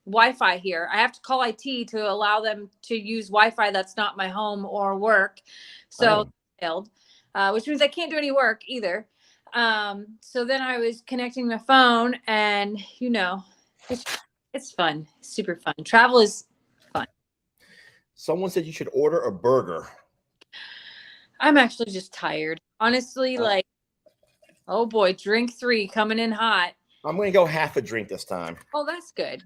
[SPEAKER 4] Wi-Fi here. I have to call IT to allow them to use Wi-Fi that's not my home or work. So failed, which means I can't do any work either. So then I was connecting my phone, and it's fun, super fun. Travel is fun.
[SPEAKER 1] Someone said you should order a burger.
[SPEAKER 4] I'm actually just tired. Honestly, like, oh boy, drink 3 coming in hot.
[SPEAKER 1] I'm going to go half a drink this time.
[SPEAKER 4] Oh, that's good.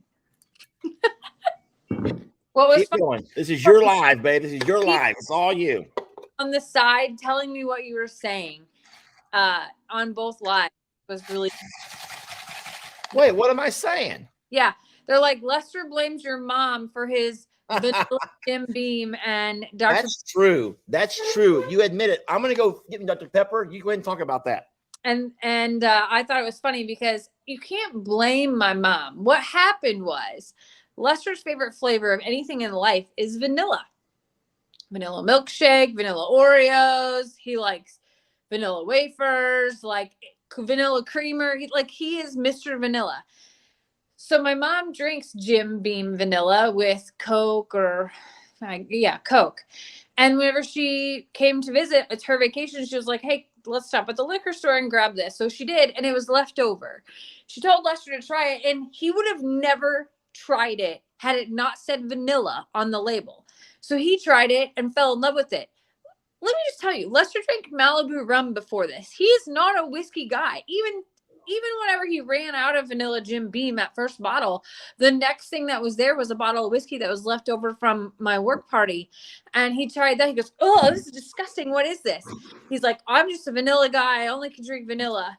[SPEAKER 4] What was
[SPEAKER 1] Keep going. This is your live, babe. This is your live. It's all you.
[SPEAKER 4] On the side, telling me what you were saying on both lives was really.
[SPEAKER 1] Wait, what am I saying?
[SPEAKER 4] Yeah, they're like, Lester blames your mom for his vanilla Jim Beam and Dr.
[SPEAKER 1] That's true. That's true. You admit it. I'm going to go get Dr. Pepper. You go ahead and talk about that.
[SPEAKER 4] And I thought it was funny because you can't blame my mom. What happened was Lester's favorite flavor of anything in life is vanilla. Vanilla milkshake, vanilla Oreos. He likes vanilla wafers, like vanilla creamer. He is Mr. Vanilla. So my mom drinks Jim Beam vanilla with Coke Coke. And whenever she came to visit, it's her vacation. She was like, hey, let's stop at the liquor store and grab this. So she did, and it was left over. She told Lester to try it, and he would have never tried it had it not said vanilla on the label. So he tried it and fell in love with it. Let me just tell you, Lester drank Malibu rum before this. He is not a whiskey guy. Even even whenever he ran out of vanilla Jim Beam, that first bottle, the next thing that was there was a bottle of whiskey that was left over from my work party. And he tried that. He goes, "Oh, this is disgusting. What is this?" He's like, "I'm just a vanilla guy. I only can drink vanilla."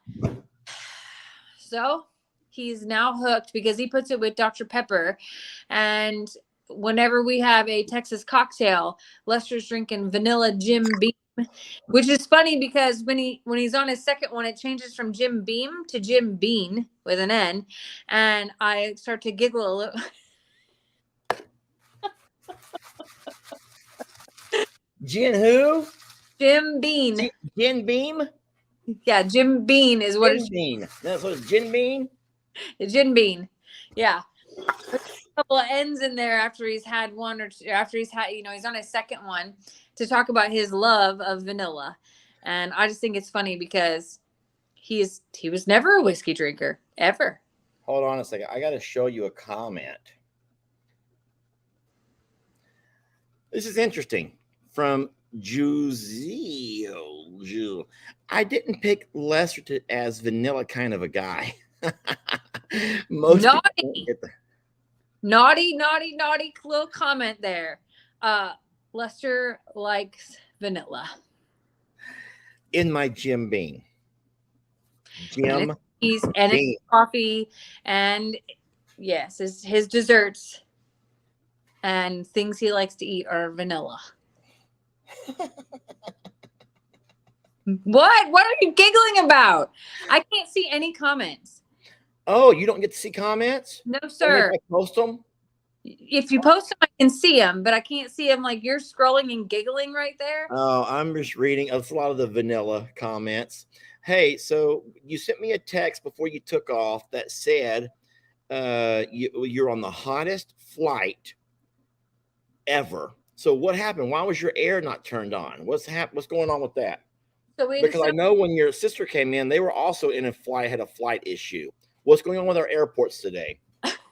[SPEAKER 4] So he's now hooked because he puts it with Dr. Pepper. And whenever we have a Texas cocktail, Lester's drinking vanilla Jim Beam, which is funny because when he's on his second one, it changes from Jim Beam to Jim Bean with an N. And I start to giggle a little.
[SPEAKER 1] Gin who?
[SPEAKER 4] Jim Bean.
[SPEAKER 1] Gin Beam?
[SPEAKER 4] Yeah, Jim Bean is what
[SPEAKER 1] Gin Bean. That's what it's Gin Bean?
[SPEAKER 4] Jim Bean. Yeah. A couple of ends in there after he's had one or two, after he's had, he's on his second one to talk about his love of vanilla. And I just think it's funny because he was never a whiskey drinker, ever.
[SPEAKER 1] Hold on a second. I got to show you a comment. This is interesting. From Juzio. I didn't pick Lester as vanilla kind of a guy.
[SPEAKER 4] Naughty little comment there. Lester likes vanilla.
[SPEAKER 1] In my Jim Beam. Jim
[SPEAKER 4] He's and his coffee and yes, his desserts and things he likes to eat are vanilla. What are you giggling about? I can't see any comments.
[SPEAKER 1] Oh, you don't get to see comments?
[SPEAKER 4] No, sir.
[SPEAKER 1] If I post them?
[SPEAKER 4] If you post them, I can see them, but I can't see them like you're scrolling and giggling right there.
[SPEAKER 1] Oh, I'm just reading. It's a lot of the vanilla comments. Hey, so you sent me a text before you took off that said you're on the hottest flight ever. So what happened? Why was your air not turned on? What's going on with that?
[SPEAKER 4] So
[SPEAKER 1] because I know when your sister came in, they were also in a flight, had a flight issue. What's going on with our airports today?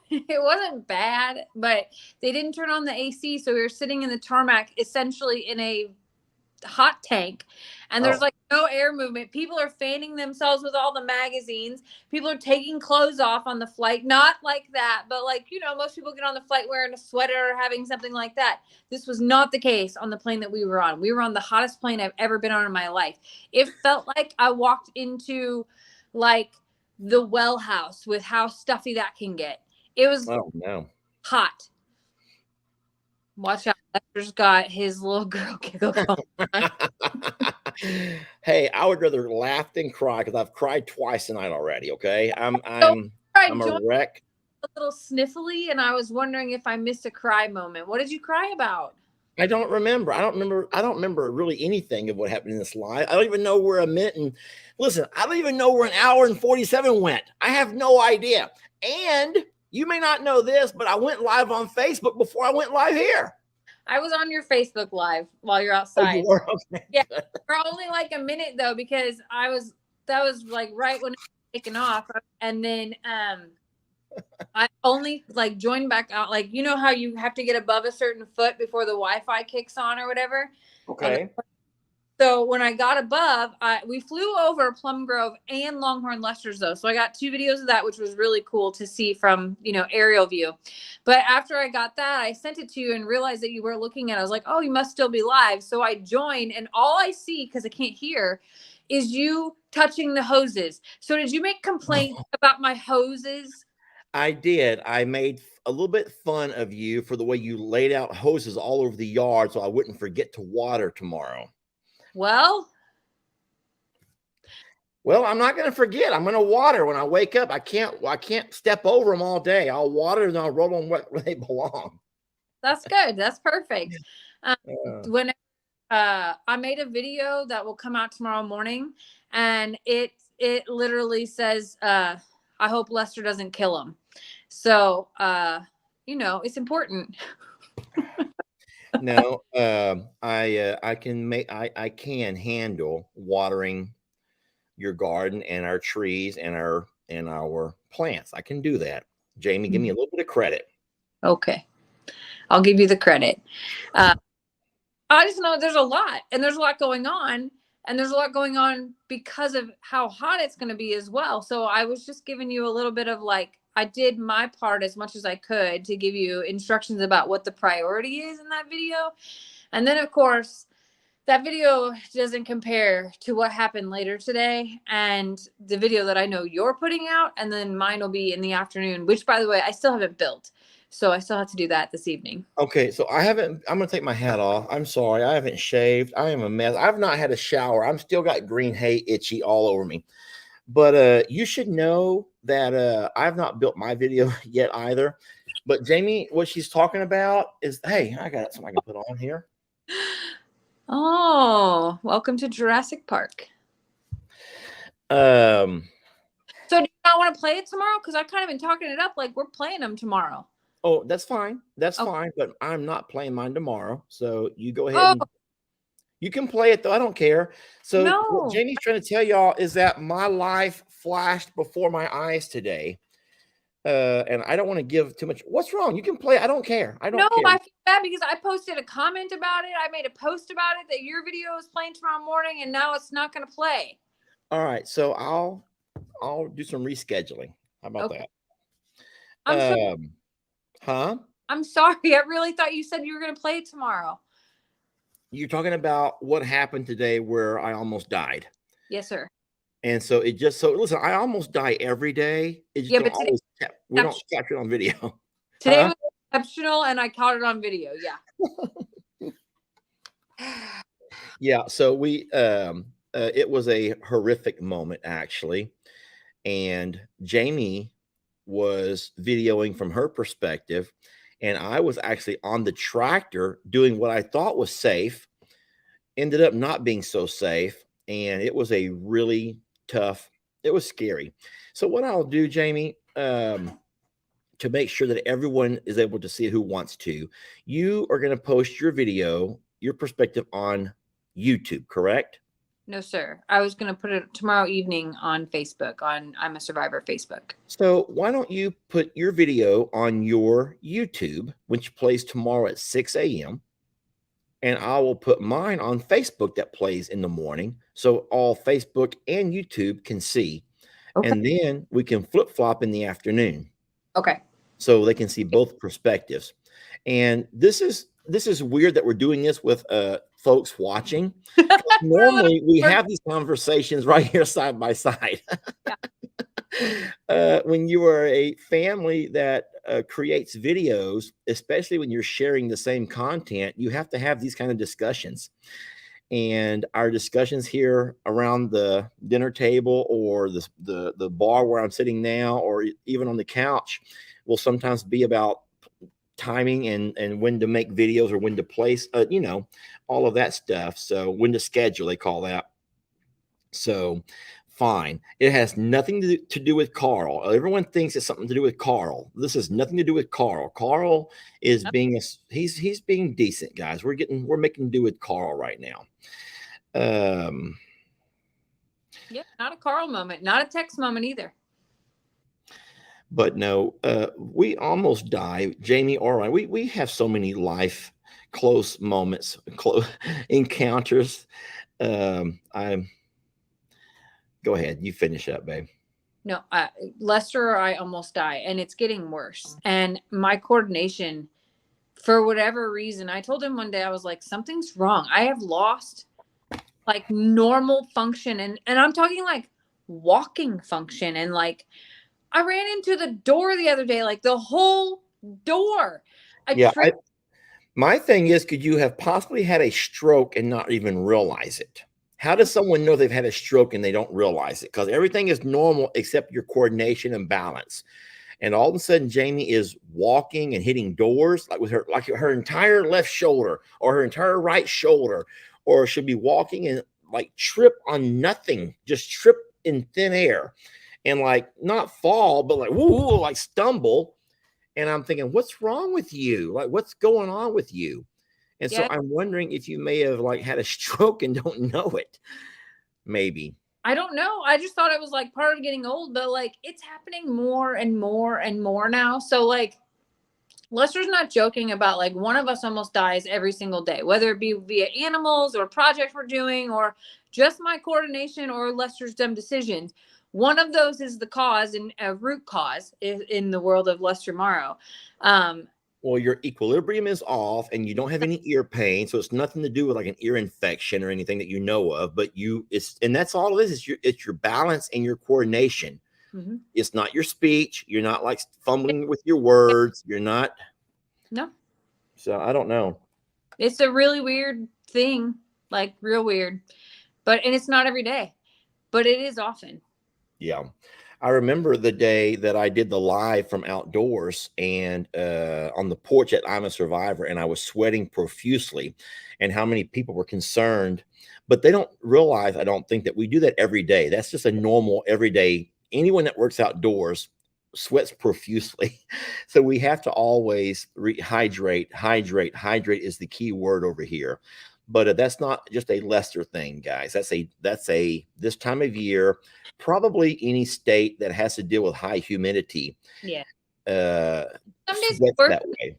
[SPEAKER 4] It wasn't bad, but they didn't turn on the AC. So we were sitting in the tarmac, essentially in a hot tank, and there's like no air movement. People are fanning themselves with all the magazines. People are taking clothes off on the flight. Not like that, but like, most people get on the flight wearing a sweater or having something like that. This was not the case on the plane that we were on. We were on the hottest plane I've ever been on in my life. It felt like I walked into like the well house with how stuffy that can get. It was hot. Watch out. Lester's got his little girl giggle going on.
[SPEAKER 1] Hey, I would rather laugh than cry because I've cried twice tonight already. Okay. I'm a wreck.
[SPEAKER 4] A little sniffly, and I was wondering if I missed a cry moment. What did you cry about?
[SPEAKER 1] I don't remember. I don't remember really anything of what happened in this live. I don't even know where a minute and listen, I don't even know where an hour and 47 went. I have no idea. And you may not know this, but I went live on Facebook before I went live here.
[SPEAKER 4] I was on your Facebook live while you're outside.
[SPEAKER 1] Oh, you were? Okay.
[SPEAKER 4] Yeah, for only like a minute though, because that was like right when it was taken off, and then I only like joined back out. Like, how you have to get above a certain foot before the Wi-Fi kicks on or whatever.
[SPEAKER 1] Okay.
[SPEAKER 4] So when I got above, we flew over Plum Grove and Longhorn Lester's though. So I got 2 videos of that, which was really cool to see from, aerial view. But after I got that, I sent it to you and realized that you were looking at it. I was like, oh, you must still be live. So I joined, and all I see, because I can't hear, is you touching the hoses. So did you make complaints about my hoses?
[SPEAKER 1] I did. I made a little bit fun of you for the way you laid out hoses all over the yard so I wouldn't forget to water tomorrow.
[SPEAKER 4] Well,
[SPEAKER 1] I'm not going to forget. I'm going to water when I wake up. I can't step over them all day. I'll water and I'll roll them where they belong.
[SPEAKER 4] That's good. That's perfect. When I made a video that will come out tomorrow morning, and it literally says, I hope Lester doesn't kill him. So, it's important.
[SPEAKER 1] No, I can handle watering your garden and our trees and our plants. I can do that. Jamie, give me a little bit of credit.
[SPEAKER 4] Okay. I'll give you the credit. I just know there's a lot going on. and there's a lot going on because of how hot it's going to be as well. So I was just giving you a little bit of like, I did my part as much as I could to give you instructions about what the priority is in that video. And then of course, that video doesn't compare to what happened later today and the video that I know you're putting out. And then mine will be in the afternoon, which by the way, I still haven't built. So I still have to do that this evening.
[SPEAKER 1] Okay, so I'm gonna take my hat off. I'm sorry, I haven't shaved. I am a mess. I've not had a shower. I'm still got green hay itchy all over me. But you should know that I've not built my video yet either. But Jamie, what she's talking about is, hey, I got something I can put on here.
[SPEAKER 4] Oh, welcome to Jurassic Park.
[SPEAKER 1] Um,
[SPEAKER 4] So do you not want to play it tomorrow? Because I've kind of been talking it up like we're playing them tomorrow.
[SPEAKER 1] oh, that's fine. That's
[SPEAKER 4] Okay.
[SPEAKER 1] fine. But I'm not playing mine tomorrow. So you go ahead
[SPEAKER 4] Oh,
[SPEAKER 1] and you can play it though. I don't care. So
[SPEAKER 4] no.
[SPEAKER 1] what Jamie's trying to tell y'all is that my life flashed before my eyes today. And I don't want to give too much. What's wrong? You can play. I don't care. I don't
[SPEAKER 4] No,
[SPEAKER 1] care.
[SPEAKER 4] I feel bad because I posted a comment about it. I made a post about it that your video is playing tomorrow morning, and now it's not going to play.
[SPEAKER 1] All right. So I'll do some rescheduling. How about
[SPEAKER 4] Okay.
[SPEAKER 1] that? Huh?
[SPEAKER 4] I'm sorry. I really thought you said you were going to play it tomorrow.
[SPEAKER 1] You're talking about what happened today where I almost died.
[SPEAKER 4] Yes, sir.
[SPEAKER 1] And so it just so listen, I almost die every day. It just
[SPEAKER 4] Yeah,
[SPEAKER 1] don't
[SPEAKER 4] but today,
[SPEAKER 1] always we don't capture it on video.
[SPEAKER 4] today
[SPEAKER 1] Huh?
[SPEAKER 4] was exceptional, and I caught it on video. Yeah.
[SPEAKER 1] Yeah. So we it was a horrific moment actually. And Jamie was videoing from her perspective. And I was actually on the tractor doing what I thought was safe, ended up not being so safe. And it was a really tough, it was scary. So, what I'll do, Jamie, to make sure that everyone is able to see who wants to, you are going to post your video, your perspective on YouTube, correct?
[SPEAKER 4] No, sir. I was going to put it tomorrow evening on Facebook, on I'm a Survivor Facebook.
[SPEAKER 1] So why don't you put your video on your YouTube, which plays tomorrow at 6 a.m. And I will put mine on Facebook that plays in the morning. So all Facebook and YouTube can see.
[SPEAKER 4] Okay.
[SPEAKER 1] And then we can flip flop in the afternoon.
[SPEAKER 4] Okay.
[SPEAKER 1] So they can see both perspectives. And this is weird that we're doing this with folks watching. Normally we have these conversations right here side by side. When you are a family that creates videos, especially when you're sharing the same content, you have to have these kind of discussions. And our discussions here around the dinner table or the bar where I'm sitting now, or even on the couch, will sometimes be about timing and when to make videos or when to place, all of that stuff. So when to schedule, they call that. So fine. It has nothing to do with Carl. Everyone thinks it's something to do with Carl. This has nothing to do with Carl. Carl is being he's being decent, guys. We're making do with Carl right now.
[SPEAKER 4] Yeah, not a Carl moment, not a text moment either.
[SPEAKER 1] But no, we almost die, Jamie. All right, we have so many life close moments, close encounters. Go ahead. You finish up, babe.
[SPEAKER 4] No, Lester or I almost die, and it's getting worse. And my coordination, for whatever reason, I told him one day, I was like, something's wrong. I have lost like normal function. And I'm talking like walking function. And like, I ran into the door the other day, like the whole door.
[SPEAKER 1] My thing is, could you have possibly had a stroke and not even realize it? How does someone know they've had a stroke and they don't realize it? Because everything is normal except your coordination and balance. And all of a sudden, Jamie is walking and hitting doors like with her entire left shoulder or her entire right shoulder, or she'll be walking and like trip on nothing, just trip in thin air and like not fall, but like woo, like stumble. And I'm thinking, what's wrong with you? Like, what's going on with you? And so I'm wondering if you may have like had a stroke and don't know it. Maybe.
[SPEAKER 4] I don't know. I just thought it was like part of getting old, but like it's happening more and more and more now. So like Lester's not joking about like one of us almost dies every single day, whether it be via animals or projects we're doing or just my coordination or Lester's dumb decisions. One of those is the cause and a root cause in the world of Lester Morrow.
[SPEAKER 1] Well, your equilibrium is off and you don't have any ear pain. So it's nothing to do with like an ear infection or anything that you know of, but and that's all it is. It's your balance and your coordination.
[SPEAKER 4] Mm-hmm.
[SPEAKER 1] It's not your speech. You're not like fumbling with your words. You're not.
[SPEAKER 4] No.
[SPEAKER 1] So I don't know.
[SPEAKER 4] It's a really weird thing, like real weird, and it's not every day, but it is often.
[SPEAKER 1] Yeah. I remember the day that I did the live from outdoors and on the porch at I'm a Survivor, and I was sweating profusely, and how many people were concerned, but they don't realize, I don't think, that we do that every day. That's just a normal everyday. Anyone that works outdoors sweats profusely. So we have to always hydrate. Hydrate is the key word over here. But that's not just a Lester thing, guys. That's a this time of year, probably any state that has to deal with high humidity.
[SPEAKER 4] Yeah.
[SPEAKER 1] Some days that way.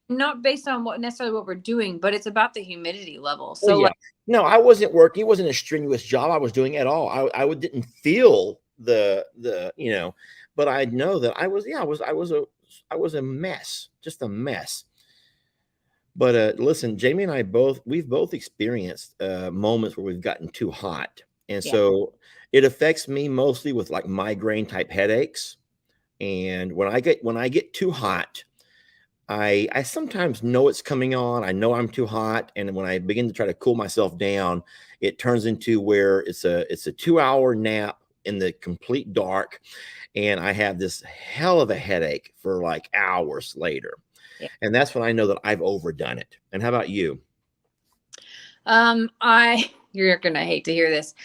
[SPEAKER 4] Not based on necessarily what we're doing, but it's about the humidity level. So
[SPEAKER 1] yeah. No, I wasn't working. It wasn't a strenuous job I was doing at all. I didn't feel the but I know that I was a mess, just a mess. But listen, Jamie and I we've both experienced moments where we've gotten too hot. And so it affects me mostly with like migraine type headaches. And when I get too hot, I sometimes know it's coming on. I know I'm too hot. And when I begin to try to cool myself down, it turns into where it's a 2-hour nap in the complete dark. And I have this hell of a headache for like hours later. Yeah. And that's when I know that I've overdone it. And how about you?
[SPEAKER 4] You're gonna hate to hear this.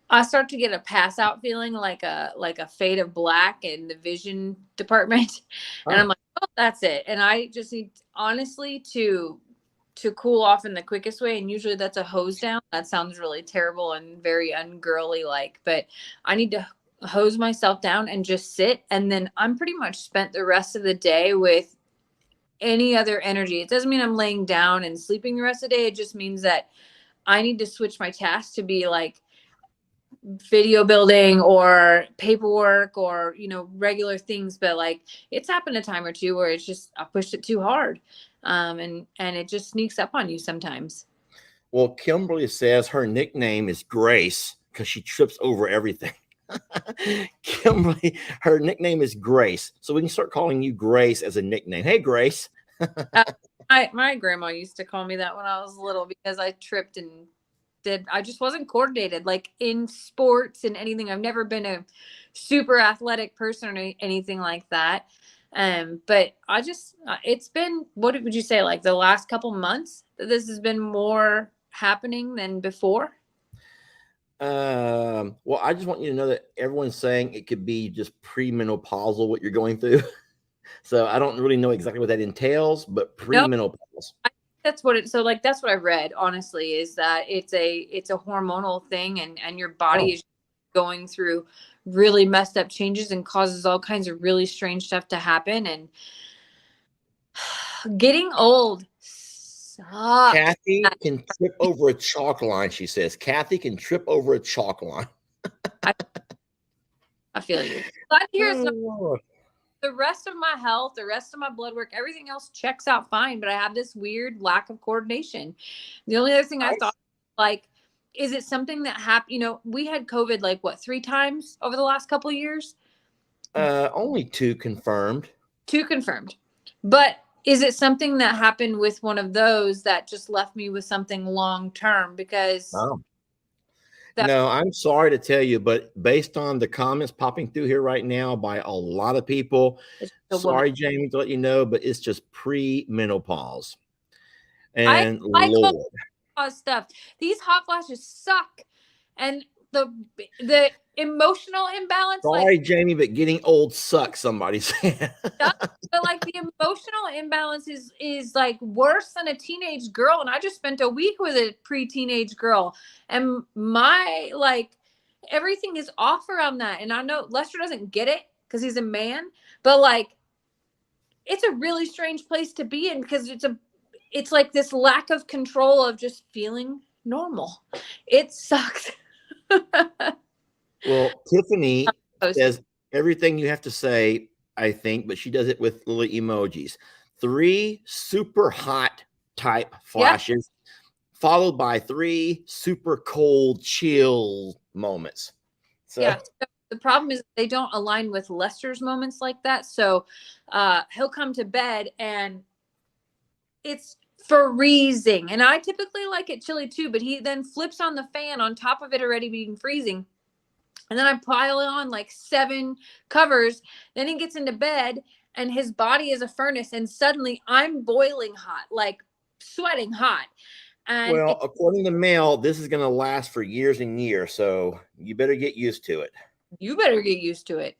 [SPEAKER 4] I start to get a pass out feeling, like a fade of black in the vision department. And I'm like, oh, that's it. And I just need, honestly, to cool off in the quickest way. And usually that's a hose down. That sounds really terrible and very ungirly like, but I need to hose myself down and just sit. And then I'm pretty much spent the rest of the day with any other energy. It doesn't mean I'm laying down and sleeping the rest of the day. It just means that I need to switch my task to be like video building or paperwork or, regular things. But like, it's happened a time or two where it's just, I pushed it too hard. And it just sneaks up on you sometimes.
[SPEAKER 1] Well, Kimberly says her nickname is Grace because she trips over everything. Kimberly, her nickname is Grace. So we can start calling you Grace as a nickname. Hey, Grace.
[SPEAKER 4] My grandma used to call me that when I was little because I tripped and I just wasn't coordinated, like in sports and anything. I've never been a super athletic person or anything like that. But it's been, what would you say, like the last couple months that this has been more happening than before?
[SPEAKER 1] Well, I just want you to know that everyone's saying it could be just premenopausal what you're going through. So I don't really know exactly what that entails, but premenopausal.
[SPEAKER 4] That's what that's what I've read, honestly, is that it's a hormonal thing and your body is going through really messed up changes and causes all kinds of really strange stuff to happen. And getting old sucks.
[SPEAKER 1] Kathy can trip over a chalk line, she says. Kathy can trip over a chalk line.
[SPEAKER 4] I feel you. But here's the rest of my health, the rest of my blood work, everything else checks out fine. But I have this weird lack of coordination. The only other thing I thought, like, is it something that happened? We had COVID like 3 times over the last couple of years?
[SPEAKER 1] Only 2 confirmed.
[SPEAKER 4] 2 confirmed. But is it something that happened with one of those that just left me with something long term? Because
[SPEAKER 1] no, I'm sorry to tell you, but based on the comments popping through here right now by a lot of people, sorry, Jamie, to let you know, but it's just pre-menopause. And Lord,
[SPEAKER 4] stuff. These hot flashes suck, and the emotional imbalance.
[SPEAKER 1] Sorry, Jamie, but getting old sucks. Somebody said.
[SPEAKER 4] But like the emotional imbalance is like worse than a teenage girl, and I just spent a week with a pre-teenage girl, and my everything is off around that. And I know Lester doesn't get it because he's a man, but like it's a really strange place to be in because it's like this lack of control of just feeling normal. It sucks.
[SPEAKER 1] Well, Tiffany says everything you have to say, I think, but she does it with little emojis. 3 super hot type flashes, followed by 3 super cold, chill moments. So
[SPEAKER 4] yeah. So the problem is they don't align with Lester's moments like that. So he'll come to bed and it's freezing. And I typically like it chilly too, but he then flips on the fan on top of it already being freezing. And then I pile on like 7 covers. Then he gets into bed and his body is a furnace. And suddenly I'm boiling hot, like sweating hot. And
[SPEAKER 1] well, according to Mel, this is going to last for years and years. So you better get used to it.
[SPEAKER 4] You better get used to it.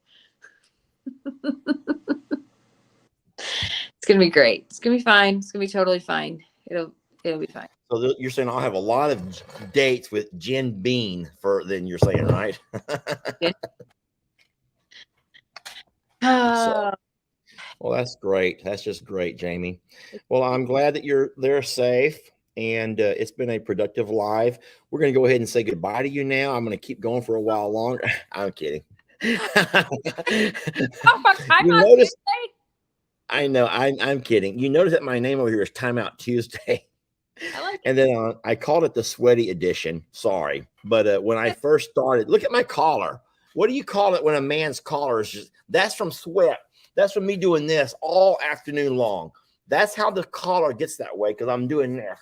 [SPEAKER 4] It's going to be great. It's going to be fine. It's going to be totally fine. It'll be fine.
[SPEAKER 1] So you're saying I'll have a lot of dates with Jen Bean then you're saying, right? So, well, that's great. That's just great, Jamie. Well, I'm glad that they're safe and it's been a productive live. We're going to go ahead and say goodbye to you now. I'm going to keep going for a while longer. I'm kidding. You notice, I know I'm kidding. You notice that my name over here is TimeOut Tuesday.
[SPEAKER 4] I like it.
[SPEAKER 1] And then I called it the sweaty edition. Sorry. But when I first started, look at my collar. What do you call it when a man's collar is just, that's from sweat. That's from me doing this all afternoon long. That's how the collar gets that way because I'm doing this.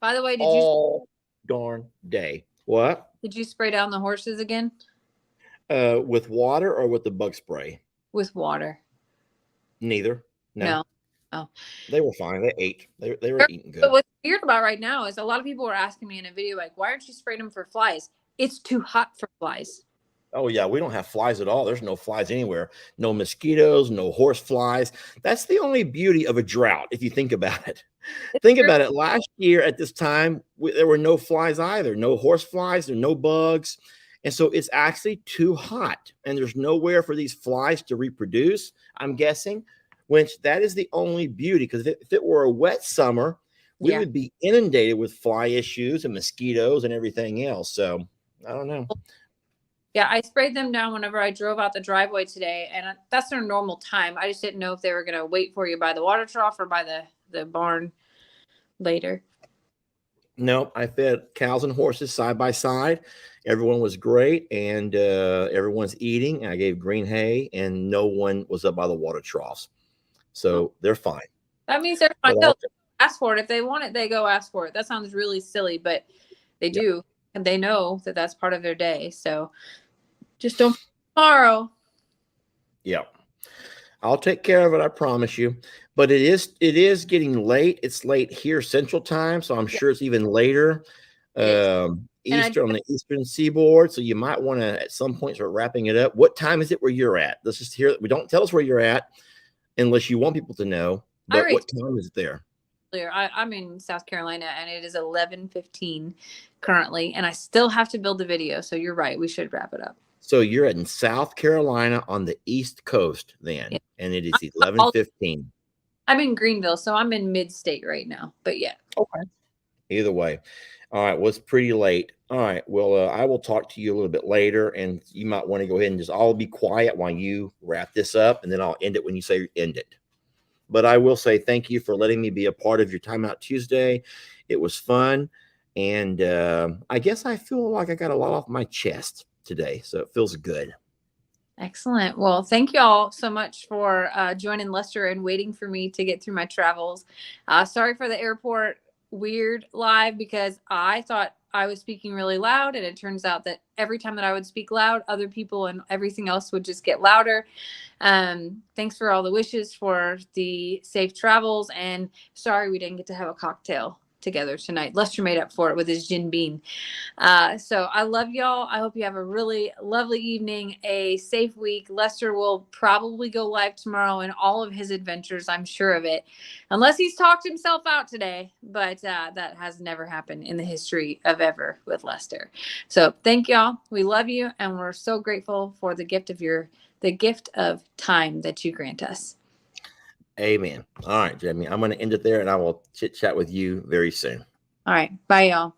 [SPEAKER 4] By the way,
[SPEAKER 1] all darn day. What?
[SPEAKER 4] Did you spray down the horses again?
[SPEAKER 1] With water or with the bug spray?
[SPEAKER 4] With water.
[SPEAKER 1] Neither.
[SPEAKER 4] No. Oh.
[SPEAKER 1] They were fine. They ate. They were eating good.
[SPEAKER 4] But what's weird about right now is a lot of people are asking me in a video, like, why aren't you spraying them for flies? It's too hot for flies.
[SPEAKER 1] Oh, yeah. We don't have flies at all. There's no flies anywhere. No mosquitoes, no horse flies. That's the only beauty of a drought, if you think about it. Think about it. Last year at this time, there were no flies either. No horse flies. There are no bugs. And so it's actually too hot. And there's nowhere for these flies to reproduce, I'm guessing. Which that is the only beauty, because if it were a wet summer, we would be inundated with fly issues and mosquitoes and everything else. So I don't know.
[SPEAKER 4] Yeah, I sprayed them down whenever I drove out the driveway today, and that's their normal time. I just didn't know if they were going to wait for you by the water trough or by the barn later.
[SPEAKER 1] No, I fed cows and horses side by side. Everyone was great, and everyone's eating. I gave green hay, and no one was up by the water troughs. So they're fine.
[SPEAKER 4] That means they're fine. They'll ask for it. If they want it, they go ask for it. That sounds really silly, but they do. And they know that that's part of their day. So just don't tomorrow. Yeah.
[SPEAKER 1] I'll take care of it. I promise you. But it is getting late. It's late here Central Time. So I'm sure it's even later. Eastern on the Eastern Seaboard. So you might want to at some point start wrapping it up. What time is it where you're at? Let's just hear. We don't tell us where you're at unless you want people to know. But what time is it there?
[SPEAKER 4] I'm in South Carolina and it is 11:15 currently, and I still have to build the video. So you're right. We should wrap it up.
[SPEAKER 1] So you're in South Carolina on the East Coast then, and it is 11:15.
[SPEAKER 4] I'm in Greenville, so I'm in mid-state right now. But yeah.
[SPEAKER 1] Okay. Either way. All right. Well, it's pretty late. All right. Well, I will talk to you a little bit later, and you might want to go ahead and I'll be quiet while you wrap this up, and then I'll end it when you say end it. But I will say thank you for letting me be a part of your TimeOut Tuesday. It was fun. And I guess I feel like I got a lot off my chest today. So it feels good.
[SPEAKER 4] Excellent. Well, thank you all so much for joining Lester and waiting for me to get through my travels. Sorry for the airport weird live because I thought I was speaking really loud, and it turns out that every time that I would speak loud, other people and everything else would just get louder. Thanks for all the wishes for the safe travels, and sorry we didn't get to have a cocktail together tonight. Lester made up for it with his gin bean. So I love y'all. I hope you have a really lovely evening, a safe week. Lester will probably go live tomorrow in all of his adventures. I'm sure of it, unless he's talked himself out today, but that has never happened in the history of ever with Lester. So thank y'all. We love you. And we're so grateful for the gift of time that you grant us.
[SPEAKER 1] Amen. All right, Jamie, I'm going to end it there, and I will chit chat with you very soon.
[SPEAKER 4] All right. Bye, y'all.